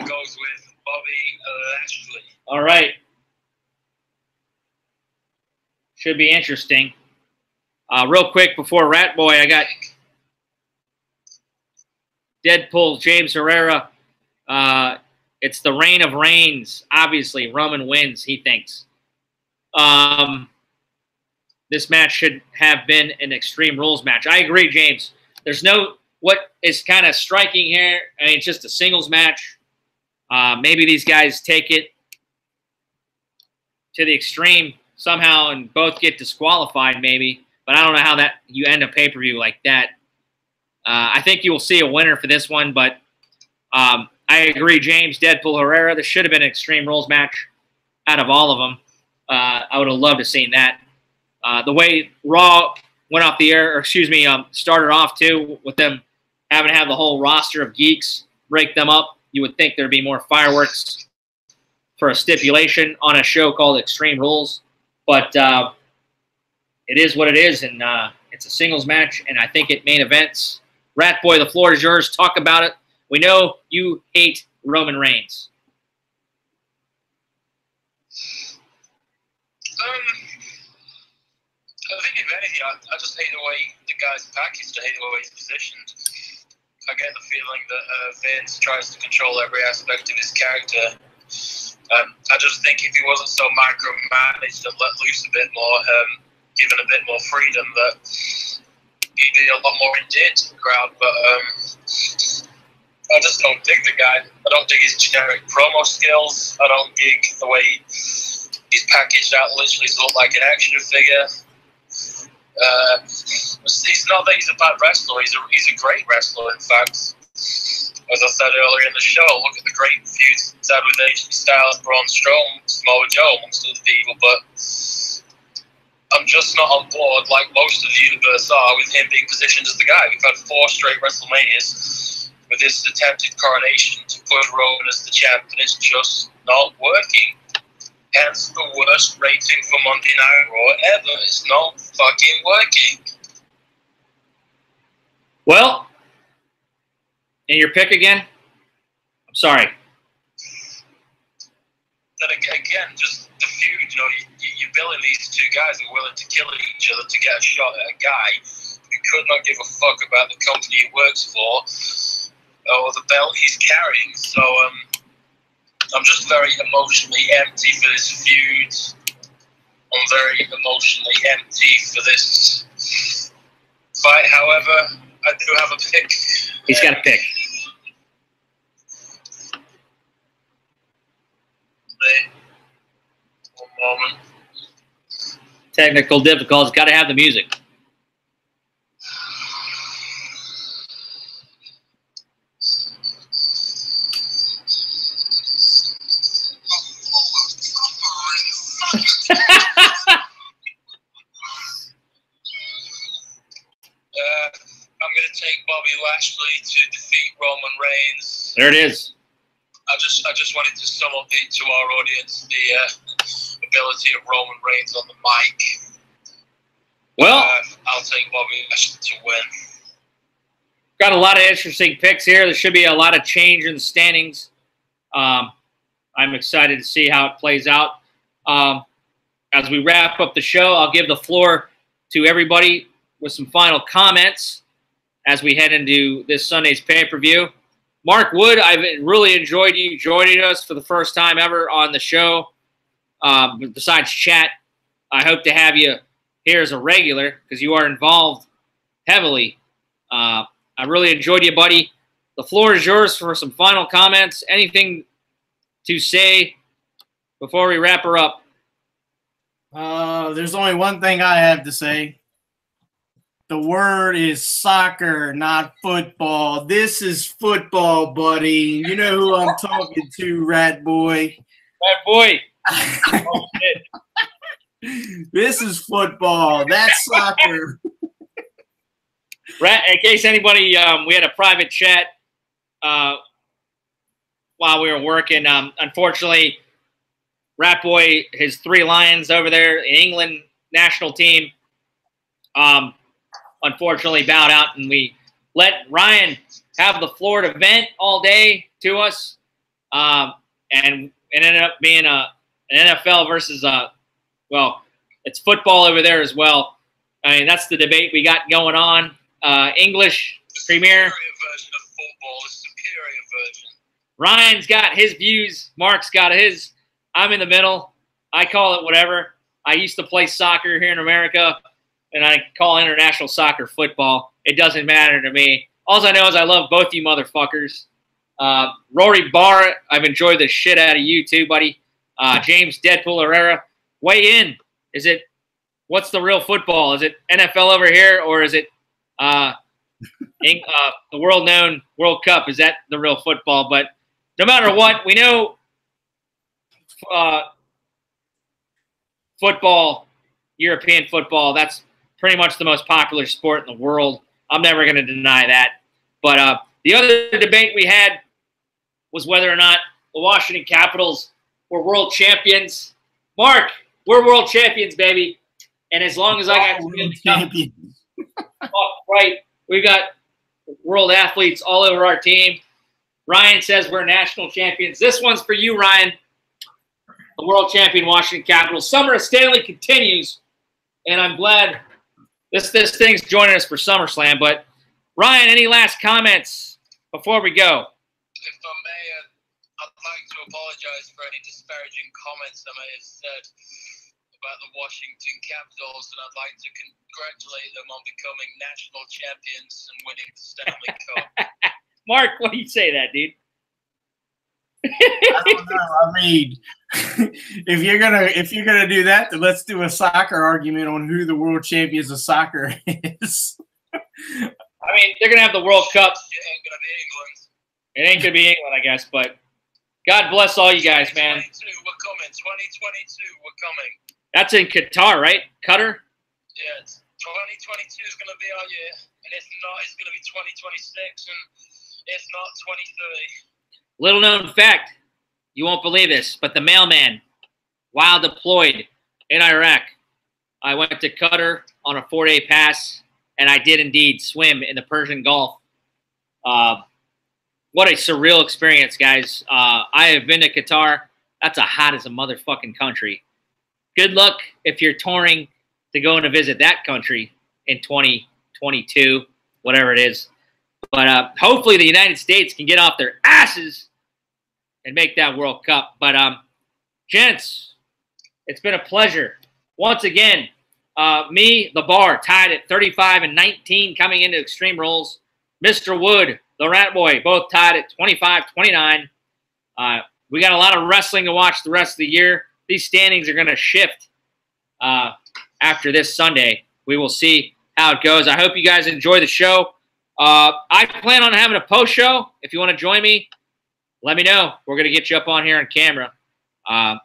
Goes with Bobby Lashley. All right. Should be interesting. Real quick before Rat Boy, I got Deadpool, James Herrera. It's the reign of reigns. Obviously, Roman wins, he thinks. This match should have been an Extreme Rules match. I agree, James. There's no, what is kind of striking here, I mean, it's just a singles match. Maybe these guys take it to the extreme somehow and both get disqualified maybe. But I don't know how that you end a pay-per-view like that. I think you will see a winner for this one. But I agree, James, Deadpool, Herrera. This should have been an Extreme Rules match out of all of them. I would have loved to have seen that. The way Raw went off the air, or excuse me, started off too with them having to have the whole roster of geeks break them up. You would think there'd be more fireworks for a stipulation on a show called Extreme Rules. But it is what it is, and it's a singles match, and I think it main events. Rat Boy, the floor is yours. Talk about it. We know you hate Roman Reigns. I think if anything, I just hate the way the guy's packaged. I hate the way he's positioned. I get the feeling that Vince tries to control every aspect of his character. I just think if he wasn't so micromanaged and let loose a bit more, given a bit more freedom, that he'd be a lot more endeared to the crowd. But I just don't dig the guy. I don't dig his generic promo skills. I don't dig the way he's packaged out literally to look like an action figure. It's not that he's a bad wrestler. He's a great wrestler, in fact. As I said earlier in the show, look at the great feuds he's had with AJ Styles, Braun Strowman, Samoa Joe, amongst other people. But I'm just not on board, like most of the universe are, with him being positioned as the guy. We've had 4 straight WrestleManias with this attempted coronation to put Roman as the champ, and it's just not working. Hence the worst rating for Monday Night Raw ever. It's not fucking working. Well, and your pick again? I'm sorry. then again, just the feud. You know, you're billing these two guys who are willing to kill each other to get a shot at a guy who could not give a fuck about the company he works for or the belt he's carrying. So I'm just very emotionally empty for this feud. I'm very emotionally empty for this fight. However, I do have a pick. He's got a pick. One moment. Technical difficulties. Got to have the music. I'm going to take Bobby Lashley to defeat Roman Reigns. There it is. I just wanted to sum up to our audience the ability of Roman Reigns on the mic. Well, I'll take Bobby Lashley to win. Got a lot of interesting picks here. There should be a lot of change in the standings. I'm excited to see how it plays out. As we wrap up the show, I'll give the floor to everybody with some final comments as we head into this Sunday's pay-per-view. Mark Wood, I've really enjoyed you joining us for the first time ever on the show. Besides chat, I hope to have you here as a regular because you are involved heavily. I really enjoyed you, buddy. The floor is yours for some final comments. Anything to say before we wrap her up? There's only one thing I have to say. The word is soccer, not football. This is football, buddy. You know who I'm talking to, rat boy. Rat boy. Oh, shit. This is football. That's soccer. Rat, in case anybody, we had a private chat while we were working. Unfortunately, Rat Boy, his 3 Lions over there, in England national team, unfortunately bowed out, and we let Ryan have the floor to vent all day to us, and it ended up being an NFL versus well, it's football over there as well. I mean, that's the debate we got going on. English Premier. Superior version of football, the superior version. Ryan's got his views. Mark's got his. I'm in the middle. I call it whatever. I used to play soccer here in America, and I call international soccer football. It doesn't matter to me. All I know is I love both you motherfuckers. Rory Barr, I've enjoyed the shit out of you too, buddy. James Deadpool Herrera, weigh in. What's the real football? Is it NFL over here, or is it the world-known World Cup? Is that the real football? But no matter what, we know football, European football, that's pretty much the most popular sport in the world. I'm never going to deny that. But the other debate we had was whether or not the Washington Capitals were world champions. Mark, we're world champions, baby. And as long as I got champions, right, we got world athletes all over our team. Ryan says we're national champions. This one's for you, Ryan. The world champion Washington Capitals. Summer of Stanley continues, and I'm glad this thing's joining us for SummerSlam. But Ryan, any last comments before we go? If I may, I'd like to apologize for any disparaging comments I may have said about the Washington Capitals, and I'd like to congratulate them on becoming national champions and winning the Stanley Cup. Mark, why do you say that, dude? I don't know. I mean, if you're gonna do that, then let's do a soccer argument on who the world champions of soccer is. I mean, they're gonna have the World Cup. It ain't gonna be England. It ain't gonna be England, I guess. But God bless all you guys, man. 2022, we're coming. 2022, we're coming. That's in Qatar, right? Qatar? Yeah, 2022 is gonna be our year, and if not, it's gonna be 2026, and if not, 2030. Little known fact, you won't believe this, but the mailman, while deployed in Iraq, I went to Qatar on a 4-day pass, and I did indeed swim in the Persian Gulf. What a surreal experience, guys. I have been to Qatar That's a hot as a motherfucking country. Good luck if you're touring to go and visit that country in 2022, whatever it is. But hopefully the United States can get off their asses and make that World Cup. But, gents, it's been a pleasure. Once again, me, the bar, tied at 35-19 coming into Extreme Rules. Mr. Wood, the Rat Boy, both tied at 25-29. We got a lot of wrestling to watch the rest of the year. These standings are going to shift after this Sunday. We will see how it goes. I hope you guys enjoy the show. I plan on having a post show. If you want to join me, let me know. We're going to get you up on here on camera. I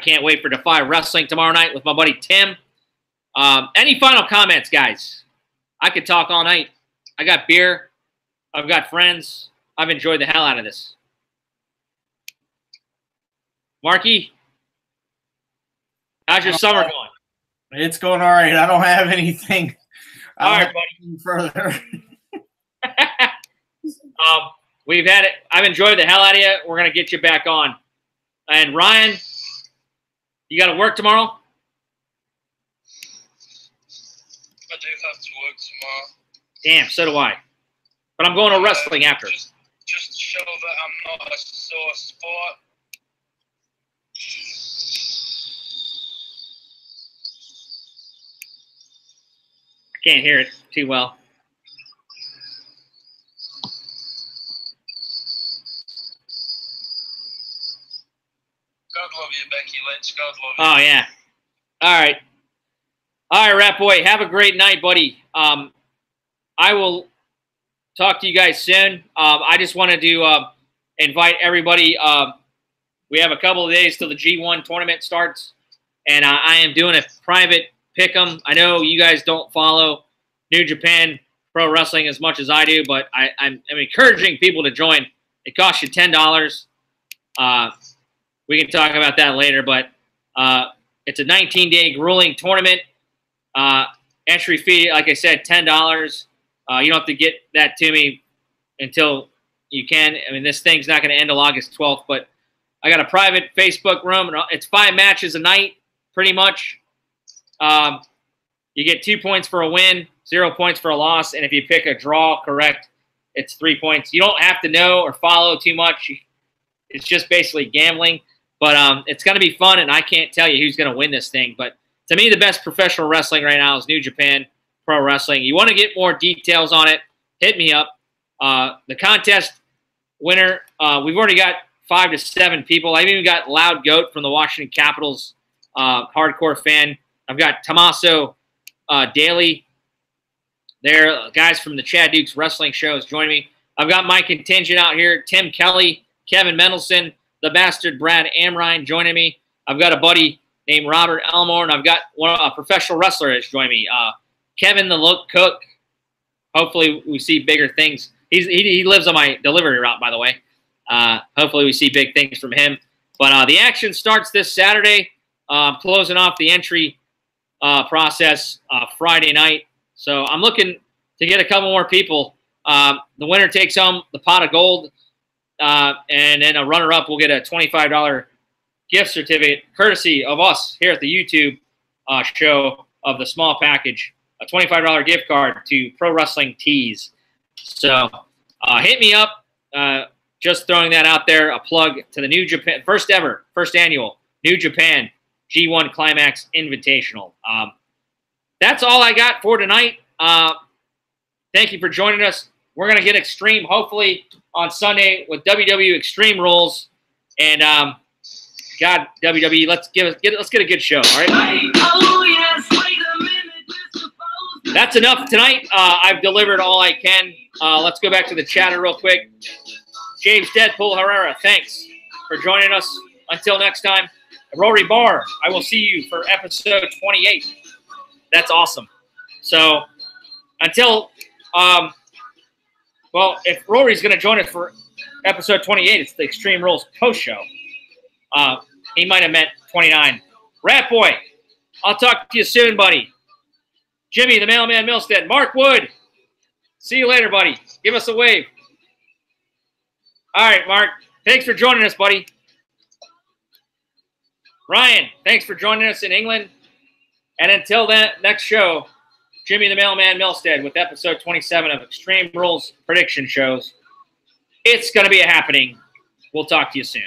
can't wait for Defy Wrestling tomorrow night with my buddy Tim. Any final comments, guys? I could talk all night. I got beer. I've got friends. I've enjoyed the hell out of this. Marky, how's your summer going? It's going all right. I don't have anything. All right, buddy. Further. We've had it. I've enjoyed the hell out of you. We're going to get you back on. And Ryan, you got to work tomorrow? I do have to work tomorrow. Damn, so do I. But I'm going to wrestling after. Just to show that I'm not a sore sport. I can't hear it too well. God love you, Becky Lynch. God love you. Oh, yeah. All right. All right, Rat Boy. Have a great night, buddy. I will talk to you guys soon. I just wanted to invite everybody. We have a couple of days till the G1 tournament starts, and I am doing a private pick'em. I know you guys don't follow New Japan Pro Wrestling as much as I do, but I'm encouraging people to join. It costs you $10. We can talk about that later, but it's a 19-day grueling tournament. Entry fee, like I said, $10. You don't have to get that to me until you can. I mean, this thing's not going to end till August 12th, but I got a private Facebook room. And it's 5 matches a night, pretty much. You get 2 points for a win, 0 points for a loss, and if you pick a draw correct, it's 3 points. You don't have to know or follow too much. It's just basically gambling. But it's going to be fun, and I can't tell you who's going to win this thing. But to me, the best professional wrestling right now is New Japan Pro Wrestling. You want to get more details on it, hit me up. The contest winner, we've already got 5 to 7 people. I've even got Loud Goat from the Washington Capitals, hardcore fan. I've got Tommaso Daly. They're guys from the Chad Dukes Wrestling shows joining me. I've got my contingent out here, Tim Kelly, Kevin Mendelson, the bastard Brad Amrine joining me. I've got a buddy named Robert Elmore, and I've got a professional wrestler that's joining me, Kevin the Look Cook. Hopefully we see bigger things. He lives on my delivery route, by the way. Hopefully we see big things from him. But the action starts this Saturday. Closing off the entry process Friday night. So I'm looking to get a couple more people. The winner takes home the pot of gold. And then a runner-up will get a $25 gift certificate, courtesy of us here at the YouTube show of the small package, a $25 gift card to Pro Wrestling Tees. So hit me up. Just throwing that out there, a plug to the New Japan, first annual New Japan G1 Climax Invitational. That's all I got for tonight. Thank you for joining us. We're going to get extreme, hopefully, on Sunday with WWE Extreme Rules. And, God, WWE, let's get a good show, all right? That's enough tonight. I've delivered all I can. Let's go back to the chatter real quick. James Deadpool Herrera, thanks for joining us. Until next time, Rory Barr, I will see you for episode 28. That's awesome. So, until... well, if Rory's going to join us for episode 28, it's the Extreme Rules post show. He might have meant 29. Rat Boy, I'll talk to you soon, buddy. Jimmy, the Mailman Milstead. Mark Wood, see you later, buddy. Give us a wave. All right, Mark. Thanks for joining us, buddy. Ryan, thanks for joining us in England. And until that next show, Jimmy the Mailman Milstead with episode 27 of Extreme Rules Prediction Shows. It's going to be a happening. We'll talk to you soon.